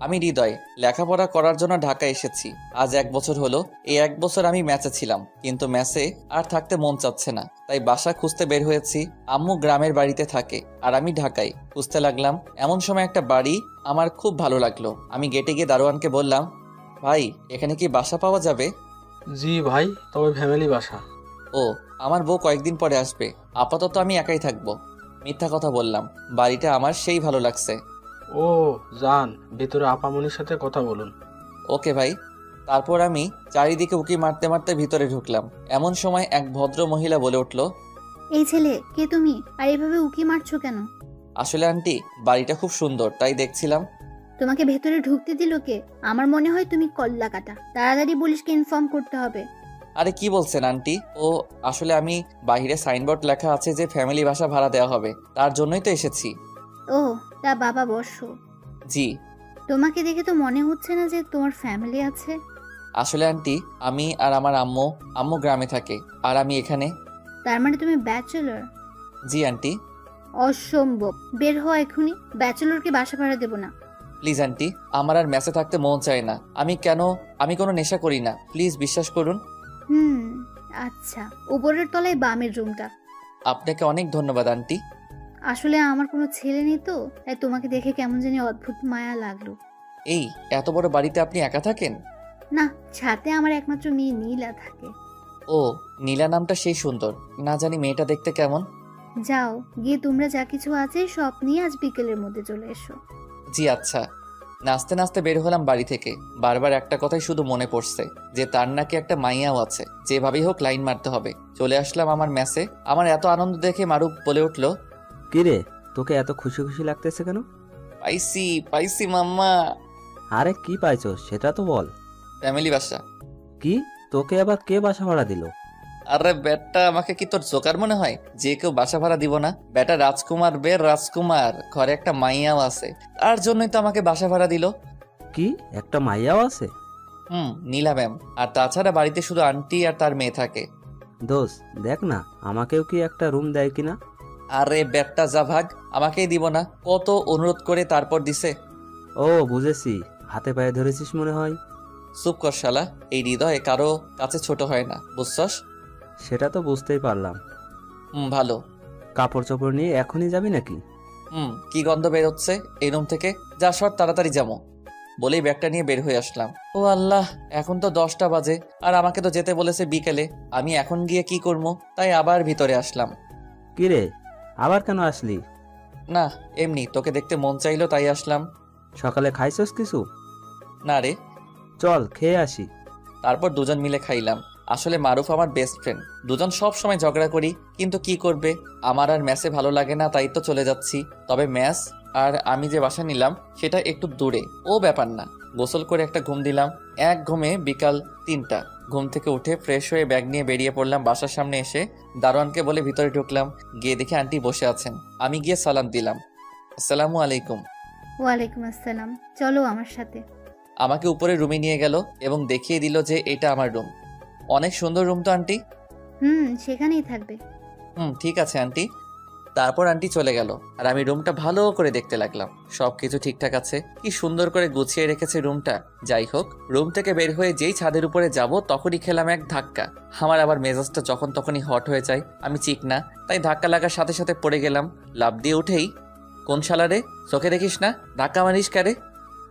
আমি হৃদয়, লেখাপড়া করার জন্য ঢাকা এসেছি। আজ 1 বছর হলো। এই 1 বছর আমি ম্যাচে ছিলাম, কিন্তু ম্যাচে আর থাকতে মন চাচ্ছে না, তাই বাসা খুঁজতে বের হয়েছি। আম্মু গ্রামের বাড়িতে থাকে আর আমি ঢাকায়। খুঁজতে লাগলাম, এমন সময় একটা বাড়ি আমার খুব ভালো লাগলো। আমি গেটে গিয়ে দারোয়ানকে বললাম, ভাই এখানে কি বাসা পাওয়া যাবে? জি ভাই, তবে ফ্যামিলি বাসা। ও, আমার বউ কয়েকদিন পরে আসবে, আপাতত আমি একাই থাকবো। মিথ্যা কথা বললাম, বাড়িটা আমার সেই ভালো লাগছে। ও, যান ভেতরে আপামনির সাথে কথা বলুন। ওকে ভাই। তারপর আমি চারিদিকে উকি মারতে মারতে ভিতরে ঢুকলাম। এমন সময় এক ভদ্র মহিলা বলে উঠল, এই ছেলে কে তুমি, আর এভাবে উকি মারছো কেন? আসলে আন্টি, বাড়িটা খুব সুন্দর তাই দেখছিলাম। তোমাকে ভেতরে ঢুকতে দিল কে? আমার মনে হয় তুমি কল্লা কাটা, তাড়াতাড়ি পুলিশকে ইনফর্ম করতে হবে। আরে কি বলছেন আন্টি? ও আসলে আমি বাইরে সাইনবোর্ড লেখা আছে যে ফ্যামিলি বাসা ভাড়া দেওয়া হবে, তার জন্যই তো এসেছি। ও, তা বাবা বসো। জি। তোমাকে দেখে তো মনে হচ্ছে না যে তোমার ফ্যামিলি আছে। আসলে আন্টি, আমি আর আমার আম্মু, আম্মু গ্রামে থাকে আর আমি এখানে। তার মানে তুমি ব্যাচেলর? জি আন্টি। অসম্ভব, বের হও এখনই, ব্যাচেলরকে বাসা ভাড়া দেবো না। প্লিজ আন্টি, আমার আর মেসে থাকতে মন চায় না। আমি কোনো নেশা করি না, প্লিজ বিশ্বাস করুন। হুম, আচ্ছা, উপরের তলায় বামের রুমটা। আপনাকে অনেক ধন্যবাদ আন্টি। আসলে আমার কোনো ছেলে নেই তো, তাই তোমাকে দেখে কেমন জানি অদ্ভুত মায়া লাগলো। এই এত বড় বাড়িতে আপনি একা থাকেন? না, ছাদে আমার একমাত্র মেয়ে নীলা থাকে। ও, নীলা নামটা সেই সুন্দর। না জানি মেয়েটা দেখতে কেমন। যাও, গিয়ে তোমরা যা কিছু আছে সব নিয়ে আজ বিকেলের মধ্যে চলে এসো। জি আচ্ছা। নাচতে নাচতে বের হলাম বাড়ি থেকে। বারবার একটা কথাই শুধু মনে পড়ছে, যে তার নাকি একটা মাইয়াও আছে, যেভাবেই হোক লাইন মারতে হবে। চলে আসলাম আমার মেসে। আমার এত আনন্দ দেখে মারুফ বলে উঠল, কিরে, তোকে এত খুশি খুশি লাগতেছে কেন? পাইছি পাইছি মাম্মা। আরে কি পাইছো সেটা তো বল। ফ্যামিলি বাসা। কি? তোকে আবার কে বাসা ভাড়া দিল? আরে বেটা, আমাকে কি তোর জোকার মনে হয় যে কেউ বাসা ভাড়া দিব না? বেটা রাজকুমার, রাজকুমার, ঘরে একটা মাইয়াও আছে, তার জন্যই তো আমাকে বাসা ভাড়া দিল। কি, একটা মাইয়াও আছে? নীলা ম্যাম। আর তাছাড়া বাড়িতে শুধু আন্টি আর তার মেয়ে থাকে। দোস্ত দেখ না, আমাকেও কি একটা রুম দেয় কিনা। আরে বেটা যা ভাগ, আমাকেই দিব না? কত অনুরোধ করে তারপর দিছে। ও বুঝেছি, হাতে পায়ে ধরেছিস মনে হয়। চুপ কর শালা, এই হৃদয় কারো কাছে ছোট হয় না, বুঝছস? সেটা তো বুঝতেই পারলাম। ভালো। কাপড় চোপড় নিয়ে এখনই যাবি নাকি? কি গন্ধ বের হচ্ছে এই রুম থেকে। যা সর, তাড়াতাড়ি যাবো। বলেই ব্যাগটা নিয়ে বের হয়ে আসলাম। ও আল্লাহ, এখন তো 10টা বাজে, আর আমাকে তো যেতে বলেছে বিকেলে। আমি এখন গিয়ে কি করবো, তাই আবার ভিতরে আসলাম। কিরে, আবার কেন আসলি? না, এমনি তোকে দেখতে মন চাইলো তাই আসলাম। সকালে খাইছস কিছু? না রে। চল খেয়ে আসি। তারপর দুজন মিলে খাইলাম। আসলে মারুফ আমার বেস্ট ফ্রেন্ড, দুজন সব সময় ঝগড়া করি, কিন্তু কি করবে, আমার আর ম্যাচে ভালো লাগে না, তাই তো চলে যাচ্ছি। তবে ম্যাচ আর আমি যে বাসা নিলাম সেটা একটু দূরে, ও ব্যাপার না। গোসল করে একটা ঘুম দিলাম। এক ঘুমে বিকাল 3টা। ঘুম থেকে উঠে ফ্রেশ হয়ে ব্যাগ নিয়ে বেরিয়ে পড়লাম। বাসার সামনে এসে দারোয়ানকে বলে ভিতরে ঢুকলাম। গিয়ে দেখে আন্টি বসে আছেন। আমি গিয়ে সালাম দিলাম, আসসালামু আলাইকুম। ওয়ালাইকুম আসসালাম, চলো আমার সাথে। আমাকে উপরে রুমে নিয়ে গেল এবং দেখিয়ে দিল যে এটা আমার রুম। অনেক সুন্দর রুম তো আন্টি? সেখানেই থাকবে। ঠিক আছে আন্টি। তারপর আন্টি চলে গেল আর আমি রুমটা ভালো করে দেখতে লাগলাম। সবকিছু ঠিকঠাক আছে, কি সুন্দর করে গুছিয়ে রেখেছে রুমটা। যাই হোক, রুম থেকে বের হয়ে যেই ছাদের উপরে যাব তখনই খেলাম এক ধাক্কা। আমার আবার মেজাজটা যখন তখনই হট হয়ে যায়, আমি চিক না, তাই ধাক্কা লাগার সাথে সাথে পড়ে গেলাম। লাফ দিয়ে উঠেই, কোন শালারে, চোখে দেখিস না, ধাক্কা মারিস কারে?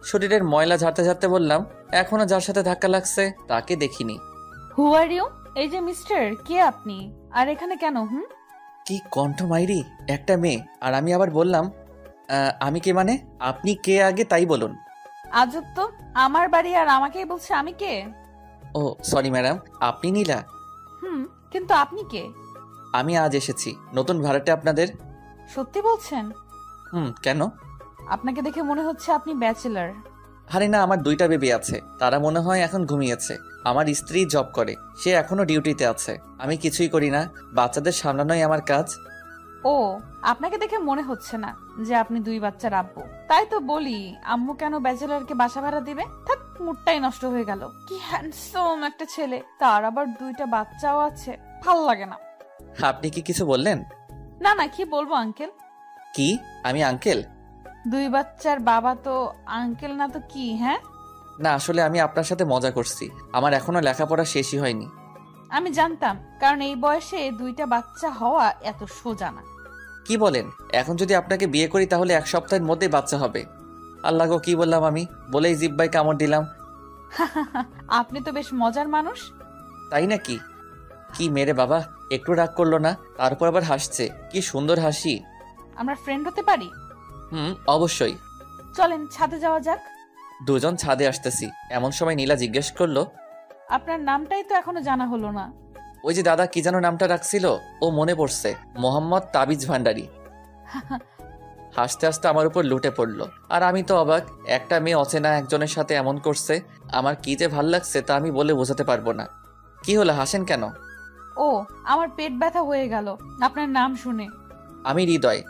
শরীরের ময়লা ঝাড়তে ঝাড়তে বললাম, এখনো যার সাথে ধাক্কা লাগছে তাকে দেখিনি। হু আর ইউ? এই যে মিস্টার, কে আপনি আর এখানে কেন? কি কণ্ঠ মাইরি, একটা মেয়ে, আর আমি আবার বললাম, আমি কে মানে? আপনি কে আগে তাই বলুন। আজব তো, আমার বাড়ি আর আমাকেই বলছে আমি কে? ও সরি ম্যাডাম, আপনি নীলা? কিন্তু আপনি কে? আমি আজ এসেছি নতুন ভাড়াটে আপনাদের। সত্যি বলছেন? কেন? আপনাকে দেখে মনে হচ্ছে আপনি ব্যাচেলার। আরে না, আমার 2টা বেবি আছে, তারা মনে হয় এখন ঘুমিয়েছে। আমার স্ত্রী জব করে, সে এখনো ডিউটিতে আছে। আমি কিছুই করি না, বাচ্চাদের সামলানোই আমার কাজ। ও, আপনাকে দেখে মনে হচ্ছে না যে আপনি 2 বাচ্চার আব্বু। তাই তো বলি, আম্মু কেন ব্যাচেলারকে বাসা ভাড়া দিবে? থাক, মুডটাই নষ্ট হয়ে গেল। কি হ্যান্ডসাম একটা ছেলে, তার আবার 2টা বাচ্চাও আছে, ভাল লাগে না। আপনি কি কিছু বললেন? না না, কি বলবো আঙ্কেল। কি? আমি আঙ্কেল? দুই বাচ্চার বাবা তো আঙ্কেল না তো কি? হ্যাঁ, না আসলে আমি আপনার সাথে মজা করছি, আমার এখনো লেখাপড়া শেষই হয়নি। আমি জানতাম, কারণ এই বয়সে দুইটা বাচ্চা হওয়া এত সোজা না। কি বলেন? এখন যদি আপনাকে বিয়ে করি তাহলে 1 সপ্তাহের মধ্যেই বাচ্চা হবে। আল্লাহ গো, কি বললাম আমি, বলেই জিব্বাই কামড় দিলাম। আপনি তো বেশ মজার মানুষ। তাই নাকি? কি মেরে বাবা, একটু রাগ করলো না, তারপর আবার হাসছে, কি সুন্দর হাসি। আমরা ফ্রেন্ড হতে পারি? অবশ্যই। চলেন ছাদে যাওয়া যাক। দুজন ছাদে আসতেছি এমন সময় নীলা জিজ্ঞেস করলো, আপনার নামটাই তো এখনো জানা হলো না। ওই যে দাদা কি যেন নামটা রাখছিল, ও মনে পড়ছে, মোহাম্মদ তাবিজ ভান্ডারী। হাসতে হাসতে আমার উপর লুটে পড়লো, আর আমি তো অবাক, একটা মেয়ে অচেনা একজনের সাথে এমন করছে, আমার কি যে ভাল লাগছে তা আমি বলে বোঝাতে পারবো না। কি হলো, হাসেন কেন? ও, আমার পেট ব্যথা হয়ে গেল আপনার নাম শুনে। আমি হৃদয়।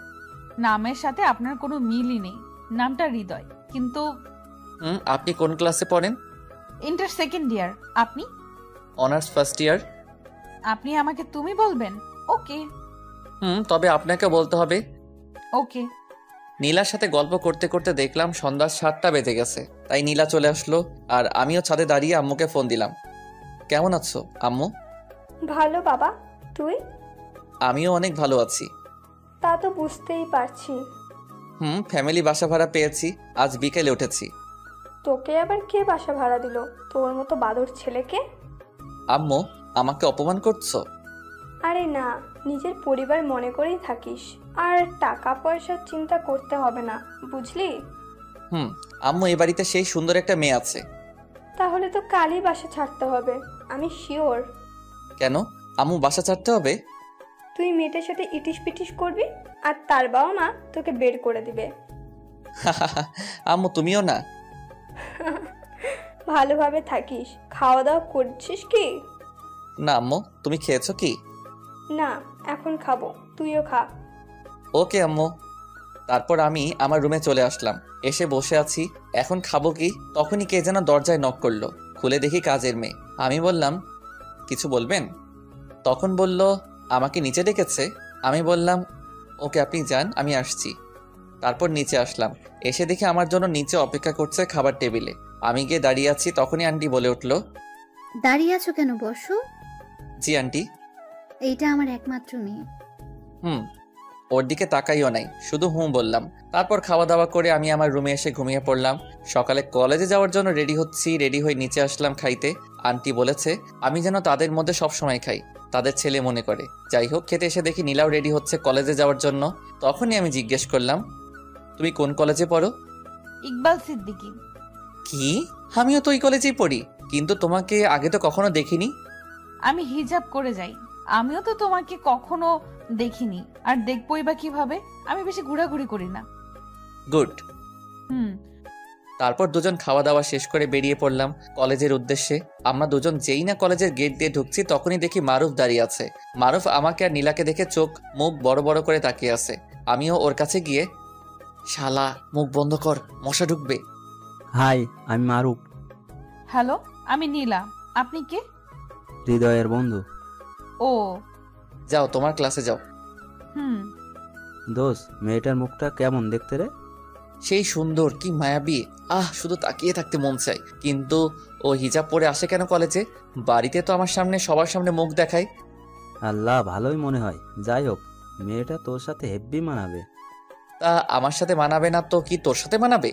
নামের সাথে আপনার কোনো মিলই নেই, নামটা হৃদয় কিন্তু। আপনি কোন ক্লাসে পড়েন? Inter second year. আপনি? Honours first year. আপনি আমাকে তুমি বলবেন? ওকে। তবে আপনাকে বলতে হবে। ওকে। নীলার সাথে গল্প করতে করতে দেখলাম সন্ধ্যা 7টা বেজে গেছে, তাই নীলা চলে আসলো, আর আমিও ছাদে দাঁড়িয়ে আম্মুকে ফোন দিলাম। কেমন আছো আম্মু? ভালো বাবা, তুই? আমিও অনেক ভালো আছি। তা তো বুঝতেই পারছি। ফ্যামিলি বাসা ভাড়া পেয়েছি, আজ বিকেলে উঠেছি। তোকে আবার কে বাসা ভাড়া দিল? তোর মতো বাদর ছেলেকে? আম্মু, আমাকে অপমান করছো? আরে না, নিজের পরিবার মনে করেই থাকিস, আর টাকা পয়সার চিন্তা করতে হবে না, বুঝলি? আম্মু, এই বাড়িতে সেই সুন্দর একটা মেয়ে আছে। তাহলে তো কালই বাসা ছাড়তে হবে, আমি শিওর। কেন আম্মু, বাসা ছাড়তে হবে? তুই মেয়েটার সাথে ইটিস পিটিস করবি, আর তার বাবা মা তোকে বের করে দিবে। আম্মু, তুমিও না? ভালোভাবে থাকিস, খাওয়া দাওয়া করছিস কি? না আম্মু, তুমি খেয়েছো কি? না, এখন খাবো, তুইও খা। ওকে আম্মু। তারপর আমি আমার রুমে চলে আসলাম, এসে বসে আছি, এখন খাবো কি, তখনই কে যেন দরজায় নক করলো, খুলে দেখি কাজের মেয়ে। আমি বললাম, কিছু বলবেন? তখন বলল আমাকে নিচে ডেকেছে। আমি বললাম, ওকে আপনি যান, আমি আসছি। তারপর নিচে আসলাম, এসে দেখি আমার জন্য নিচে অপেক্ষা করছে খাবার টেবিলে। আমি গিয়ে দাঁড়িয়ে আছি, তখনই আন্টি বলে উঠলো, দাঁড়িয়ে আছো কেন, বসো। জি আন্টি। এইটা আমার একমাত্র মেয়ে। ওর দিকে তাকাইও নাই, শুধু বললাম। তারপর খাওয়া দাওয়া করে আমি আমার রুমে এসে ঘুমিয়ে পড়লাম। সকালে কলেজে যাওয়ার জন্য রেডি হচ্ছি, রেডি হয়ে নিচে আসলাম খাইতে। আন্টি বলেছে আমি যেন তাদের মধ্যে সব সময় খাই, তাদের ছেলে মনে করে। যাই হোক, খেতে এসে দেখি নীলাও রেডি হচ্ছে কলেজে যাওয়ার জন্য। তখনই আমি জিজ্ঞেস করলাম, তুমি কোন কলেজে পড়ো? ইকবাল সিদ্দিকী। কি? আমিও তো ওই কলেজেই পড়ি, কিন্তু তোমাকে আগে তো কখনো দেখিনি। আমি হিজাব করে যাই, আমিও তো তোমাকে কখনো দেখিনি, আর দেখবই বা কিভাবে? আমি বেশি ঘোরাঘুরি করি না। গুড। হুম। তারপর দুজন খাওয়া দাওয়া শেষ করে বেরিয়ে পড়লাম কলেজের উদ্দেশ্যে। আমরা দুজন যেই না কলেজের গেট দিয়ে ঢুকছি, তখনই দেখি মারুফ দাঁড়িয়ে আছে। মারুফ আমাকে আর নীলাকে দেখে চোখ মুখ বড় বড় করে তাকিয়ে আছে। আমিও ওর কাছে গিয়ে, শালা মুখ বন্ধ কর, মশা ঢুকবে। হাই, আমি মারুফ। হ্যালো, আমি নীলা। আপনি কে? হৃদয়ের বন্ধু। ও। যাও তোমার ক্লাসে যাও। দোষ, মেয়েটার মুখটা কেমন দেখতে রে? সেই সুন্দর, কি মায়াবী, শুধু তাকিয়ে থাকতে মন চাই। কিন্তু ও হিজাব পরে আসে কেন কলেজে? বাড়িতে তো আমার সামনে সবার সামনে মুখ দেখায়। আল্লাহ, ভালোই মনে হয়। যাই হোক, মেয়েটা তোর সাথে হেব্বি মানাবে। তা আমার সাথে মানাবে না তো কি তোর সাথে মানাবে?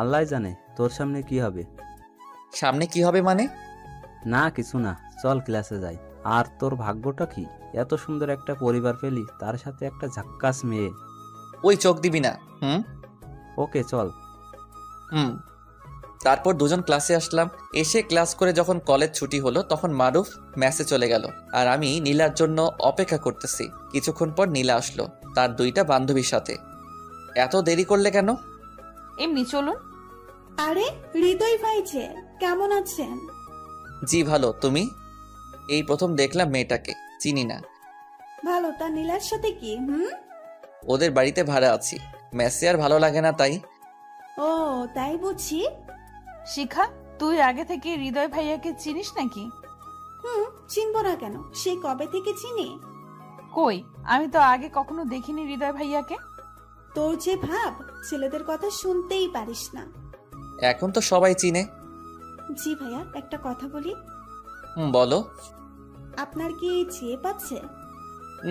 আল্লাহ জানে তোর সামনে কি হবে। সামনে কি হবে মানে? না কিছু না, চল ক্লাসে যাই। আর তোর ভাগ্যটা কি, এত সুন্দর একটা পরিবার পেলি, তার সাথে একটা ঝাক্কাস মেয়ে। ওই চোখ দিবি না। ওকে চল। তারপর দুজন ক্লাসে আসলাম। এসে ক্লাস করে যখন কলেজ ছুটি হলো, তখন মারুফ ম্যাসে চলে গেল, আর আমি নীলার জন্য অপেক্ষা করতেছি। কিছুক্ষণ পর নীলা আসলো তার 2টা বান্ধবীর সাথে। এত দেরি করলে কেন? এমনি চলুন। আরে হৃদয় ভাই যে, কেমন আছেন? জি ভালো, তুমি? এই প্রথম দেখলাম মেয়েটাকে, চিনি না। ভালো। তা নীলার সাথে কি? ওদের বাড়িতে ভাড়া আছি, মেসে আর ভালো লাগে না তাই। ও তাই বুঝি। শিখা, তুই আগে থেকে হৃদয় ভাইয়াকে চিনিস নাকি? চিনবো না কেন, সে কবে থেকে চিনি? কই, আমি তো আগে কখনো দেখিনি হৃদয় ভাইয়াকে। তোর যে ভাব, ছেলেদের কথা শুনতেই পারিস না। এখন তো সবাই চিনে। জি ভাইয়া, একটা কথা বলি। বলো। আপনার কি জিএফ আছে?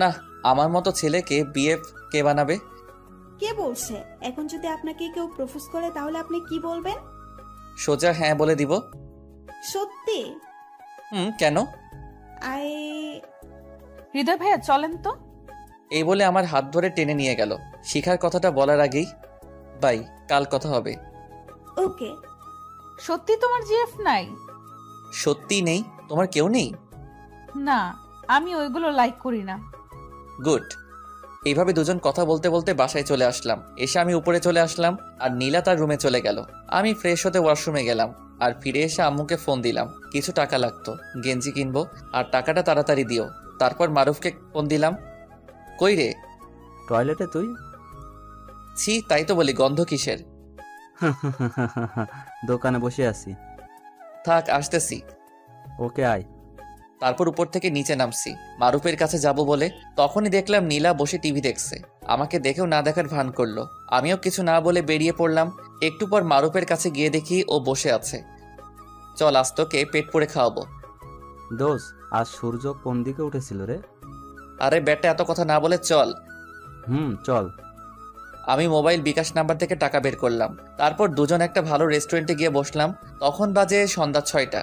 না, আমার মতো ছেলেকে বিএফ কে বানাবে? কে বলছে? এখন যদি আপনাকে কেউ প্রপোজ করে তাহলে আপনি কি বলবেন? সোজা হ্যাঁ বলে দিব। সত্যি? কেন? আই হৃদয় ভাইয়া চলেন তো। এই বলে আমার হাত ধরে টেনে নিয়ে গেল। শিখার কথাটা বলার আগেই, বাই, কাল কথা হবে। ওকে। সত্যি তোমার জিএফ নাই? সত্যি নেই? তোমার কেউ নেই? না, আমি ওইগুলো লাইক করি না। গুড। এইভাবে দুজন কথা বলতে বলতে বাসায় চলে আসলাম। এসে আমি উপরে চলে আসলাম আর নীলা তার রুমে চলে গেল। আমি ফ্রেশ হতে ওয়াশরুমে গেলাম আর ফিরে এসে আম্মুকে ফোন দিলাম। কিছু টাকা লাগতো, গেঞ্জি কিনবো, আর টাকাটা তাড়াতাড়ি দিও। তারপর মারুফকে ফোন দিলাম। কই রে? টয়লেটে তুই? ছি, তাই তো বলি, গন্ধ কিসের? দোকানে বসে আছি। থাক, আসতেছি। ওকে, আয়। তারপর উপর থেকে নিচে নামছি মারুফের কাছে যাব বলে। তখনই দেখলাম নীলা বসে টিভি দেখছে। আমাকে দেখেও না দেখার ভান করলো। আমিও কিছু না বলে বেরিয়ে পড়লাম। একটু পর মারুফের কাছে গিয়ে দেখি ও বসে আছে। চল, আজ তোকে পেট পুড়ে খাওয়াবো। দোষ, আজ সূর্য কোন দিকে উঠেছিল রে? আরে বেটা, এত কথা না বলে চল। চল। আমি মোবাইল বিকাশ নাম্বার থেকে টাকা বের করলাম। তারপর দুজন একটা ভালো রেস্টুরেন্টে গিয়ে বসলাম। তখন বাজে সন্ধ্যা 6টা।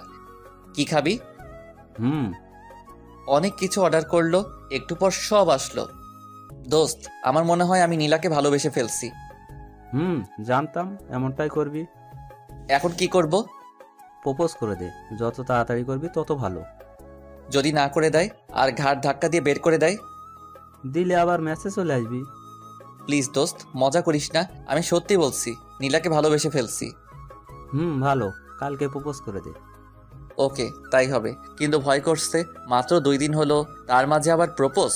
কি খাবি? অনেক কিছু অর্ডার করলো। একটু পর সব আসলো। দোস্ত, আমার মনে হয় আমি নীলাকে ভালোবেসে ফেলছি। জানতাম এমনটাই করবি। এখন কি করব? প্রপোজ করে দে। যত তাড়াতাড়ি করবি তত ভালো। যদি না করে দেয় আর ঘাড় ধাক্কা দিয়ে বের করে দেয়? দিলে আবার মেসেজ চলে আসবি। প্লিজ দোস্ত, মজা করিস না। আমি সত্যি বলছি, নীলাকে ভালোবেসে ফেলছি। ভালো, কালকে প্রপোজ করে দে। ওকে, তাই হবে। কিন্তু ভয় করছে, মাত্র 2 দিন হলো, তার মাঝে আবার প্রপোজ।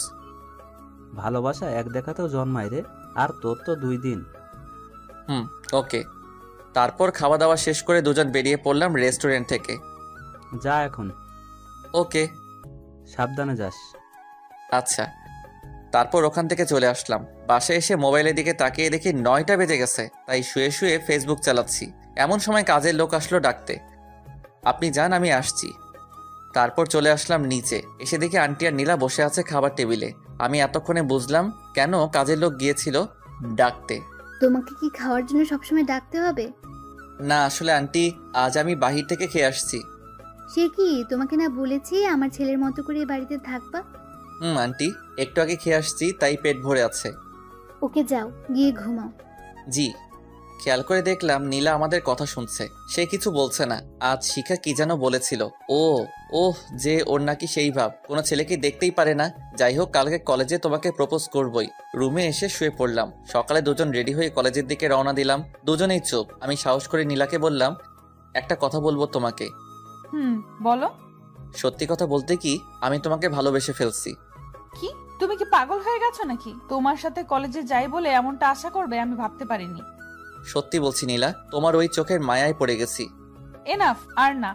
ভালোবাসা এক দেখাতেও জন্মায় রে, আর তোর তো 2 দিন। ওকে। তারপর খাওয়া দাওয়া শেষ করে দুজন বেরিয়ে পড়লাম রেস্টুরেন্ট থেকে। যা এখন। ওকে। সাবধানে যাস। আচ্ছা। তারপর ওখান থেকে চলে আসলাম। বাসায় এসে মোবাইলের দিকে তাকিয়ে দেখি 9টা বেজে গেছে। তাই শুয়ে শুয়ে ফেসবুক চালাচ্ছি। এমন সময় কাজের লোক আসলো ডাকতে। আপনি যান, আমি আসছি। তারপর চলে আসলাম নিচে। এসে দেখি আন্টি আর নীলা বসে আছে খাবার টেবিলে। আমি এতক্ষণে বুঝলাম কেন কাজের লোক গিয়েছিল ডাকতে। তোমাকে কি খাওয়ার জন্য সবসময় ডাকতে হবে? না, আসলে আন্টি, আজ আমি বাহির থেকে খেয়ে আসছি। সে কি, তোমাকে না বলেছি আমার ছেলের মতো করে বাড়িতে থাকবা? আন্টি, একটু আগে খেয়ে আসছি, তাই পেট ভরে আছে। ওকে, যাও গিয়ে ঘুমাও। জি। খেয়াল করে দেখলাম নীলা আমাদের কথা শুনছে। সে কিছু বলছে না। আজ শিখা কি যেন বলেছিল। ওহ, যে ওর নাকি সেই ভাব, কোনো ছেলেকে দেখতেই পারে না। যাই হোক, কালকে কলেজে তোমাকে প্রপোজ করবই। রুমে এসে শুয়ে পড়লাম। সকালে দুজন রেডি হয়ে কলেজের দিকে রওনা দিলাম। দুজনেই চুপ। আমি সাহস করে নীলাকে বললাম, একটা কথা বলবো তোমাকে। বলো। সত্যি কথা বলতে কি, আমি তোমাকে ভালোবেসে ফেলছি। কি, তুমি কি পাগল হয়ে গেছো নাকি? তোমার সাথে কলেজে যাই বলে এমনটা আশা করবে আমি ভাবতে পারিনি। সত্যি বলছি নীলা, তোমার ওই চোখের মায়ায় পড়ে গেছি। এনাফ, আর না।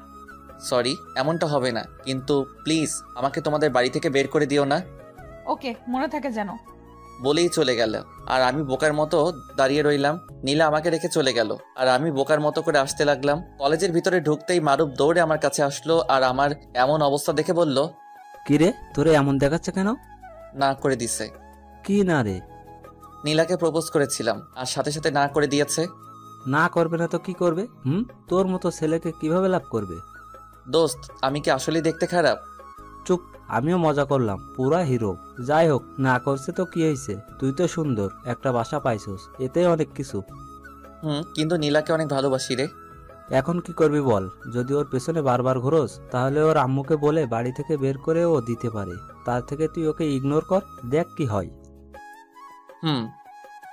সরি, এমনটা হবে না, কিন্তু প্লিজ আমাকে তোমাদের বাড়ি থেকে বের করে দিও না। ওকে, মনে থাকে যেন। বলেই চলে গেল। আর আমি বোকার মতো দাঁড়িয়ে রইলাম। নীলা আমাকে রেখে চলে গেল আর আমি বোকার মতো করে আসতে লাগলাম। কলেজের ভিতরে ঢুকতেই মারুফ দৌড়ে আমার কাছে আসলো আর আমার এমন অবস্থা দেখে বলল, কিরে, তোরে এমন দেখাচ্ছে কেন? না করে দিছে। কি না রে? নীলাকে প্রপোজ করেছিলাম আর সাথে সাথে না করে দিয়েছে। না করবে না তো কি করবে? তোর মতো ছেলেকে কিভাবে লাভ করবে? দোস্ত, আমি কি আসলেই দেখতে খারাপ? চুপ, আমিও মজা করলাম, পুরা হিরো। যাই হোক, না করছে তো কি হয়েছে? তুই তো সুন্দর, একটা বাসা পাইছস, এতে অনেক কিছু। কিন্তু নীলাকে অনেক ভালোবাসি রে। এখন কি করবি বল? যদি ওর পেছনে বারবার ঘোরস তাহলে ওর আম্মুকে বলে বাড়ি থেকে বের করে ও দিতে পারে। তার থেকে তুই ওকে ইগনোর কর, দেখ কি হয়।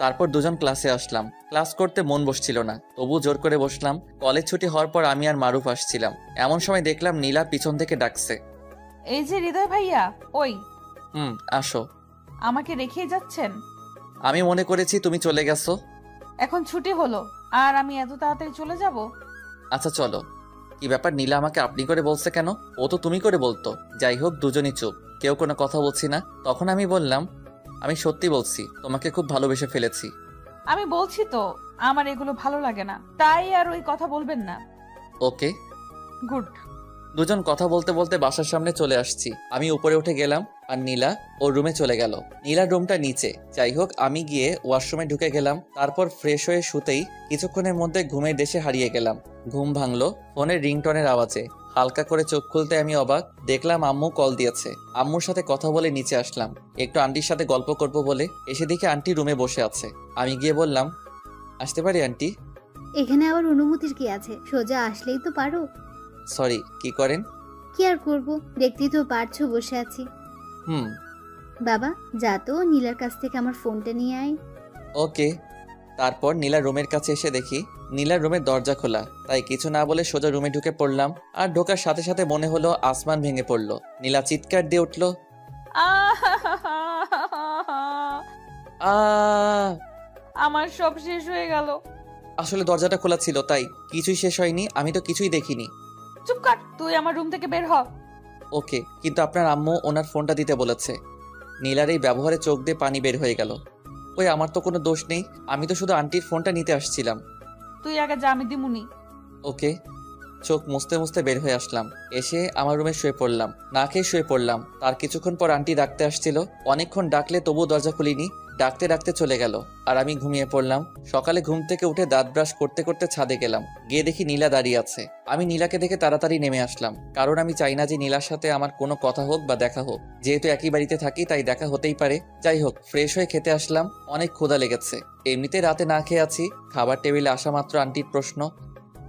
তারপর দুজন ক্লাসে আসলাম। ক্লাস করতে মন বসছিল না, তবু জোর করে বসলাম। কলেজ ছুটি হওয়ার পর আমি আর মারুফ আসছিলাম। এমন সময় দেখলাম নীলা পিছন থেকে ডাকছে, এই যে হৃদয় ভাইয়া। ওই আসো। আমাকে রেখেই যাচ্ছেন? আমি মনে করেছি তুমি চলে গেছো। এখন ছুটি হলো আর আমি এত তাড়াতাড়ি চলে যাব? আচ্ছা চলো। কি ব্যাপার, নীলা আমাকে আপনি করে বলছে কেন? ও তো তুমি করে বলতো। যাই হোক, দুজনই চুপ, কেউ কোনো কথা বলছি না। তখন আমি বললাম, আমি সত্যি বলছি, তোমাকে খুব ভালোবেসে ফেলেছি। আমি বলছি তো আমার এগুলো ভালো লাগে না, তাই আর ওই কথা বলবেন না। ওকে। গুড। দুজন কথা বলতে বলতে বাসার সামনে চলে আসছি। আমি উপরে উঠে গেলাম আর নীলা ওর রুমে চলে গেল। নীলার রুমটা নিচে। যাই হোক, আমি গিয়ে ওয়াশরুমে ঢুকে গেলাম। তারপর ফ্রেশ হয়ে শুতেই কিছুক্ষণের মধ্যে ঘুমের দেশে হারিয়ে গেলাম। ঘুম ভাঙলো ফোনের রিংটনের আওয়াজে। হালকা করে চোখ খুলতে আমি অবাক, দেখলাম আম্মু কল দিয়েছে। আম্মুর সাথে কথা বলে নিচে আসলাম, একটু আন্টির সাথে গল্প করব বলে। এসে দেখি আন্টি রুমে বসে আছে। আমি গিয়ে বললাম, আসতে পারি আন্টি? এখানে আবার অনুমতির কি আছে, সোজা আসলেই তো পারো। সরি, কি করেন? কি আর করব, দেখতেই তো পারছো বসে আছি। হুম। বাবা যা তো নীলার কাছ থেকে আমার ফোনটা নিয়ে আয়। ওকে। তারপর নীলার রুমের কাছে এসে দেখি নীলার রুমের দরজা খোলা। তাই কিছু না বলে সোজা রুমে ঢুকে পড়লাম। আর ঢোকার সাথে সাথে মনে হলো আসমান ভেঙে পড়লো। নীলা চিৎকার দিয়ে উঠলো, আ আমার সব শেষ হয়ে গেল। আসলে দরজাটা খোলা ছিল, তাই কিছুই শেষ হয়নি। আমি তো কিছুই দেখিনি। চুপ কর, তুই আমার রুম থেকে বের হ। ওকে, কিন্তু আপনার আম্মু ওনার ফোনটা দিতে বলেছে। নীলার এই ব্যবহারে চোখ দিয়ে পানি বের হয়ে গেল। ওই আমার তো কোনো দোষ নেই, আমি তো শুধু আন্টির ফোনটা নিতে আসছিলাম। তুই আগে যা, আমি দিমুনি। ওকে। চোখ মুছতে মুছতে বের হয়ে আসলাম। এসে আমার রুমে শুয়ে পড়লাম, না খেয়ে শুয়ে পড়লাম। তার কিছুক্ষণ পর আন্টি ডাকতে আসছিল। অনেকক্ষণ ডাকলে তবুও দরজা খুলিনি। ডাকতে ডাকতে চলে গেল আর আমি ঘুমিয়ে পড়লাম। সকালে ঘুম থেকে উঠে দাঁত ব্রাশ করতে করতে ছাদে গেলাম। গিয়ে দেখি নীলা দাঁড়িয়ে আছে। আমি নীলাকে দেখে তাড়াতাড়ি নেমে আসলাম, কারণ আমি চাই না যে নীলার সাথে আমার কোনো কথা হোক বা দেখা হোক। যেহেতু একই বাড়িতে থাকি তাই দেখা হতেই পারে। যাই হোক, ফ্রেশ হয়ে খেতে আসলাম। অনেক ক্ষুধা লেগেছে। এমনিতে রাতে না খেয়ে আছি। খাবার টেবিলে আসা মাত্র আন্টির প্রশ্ন,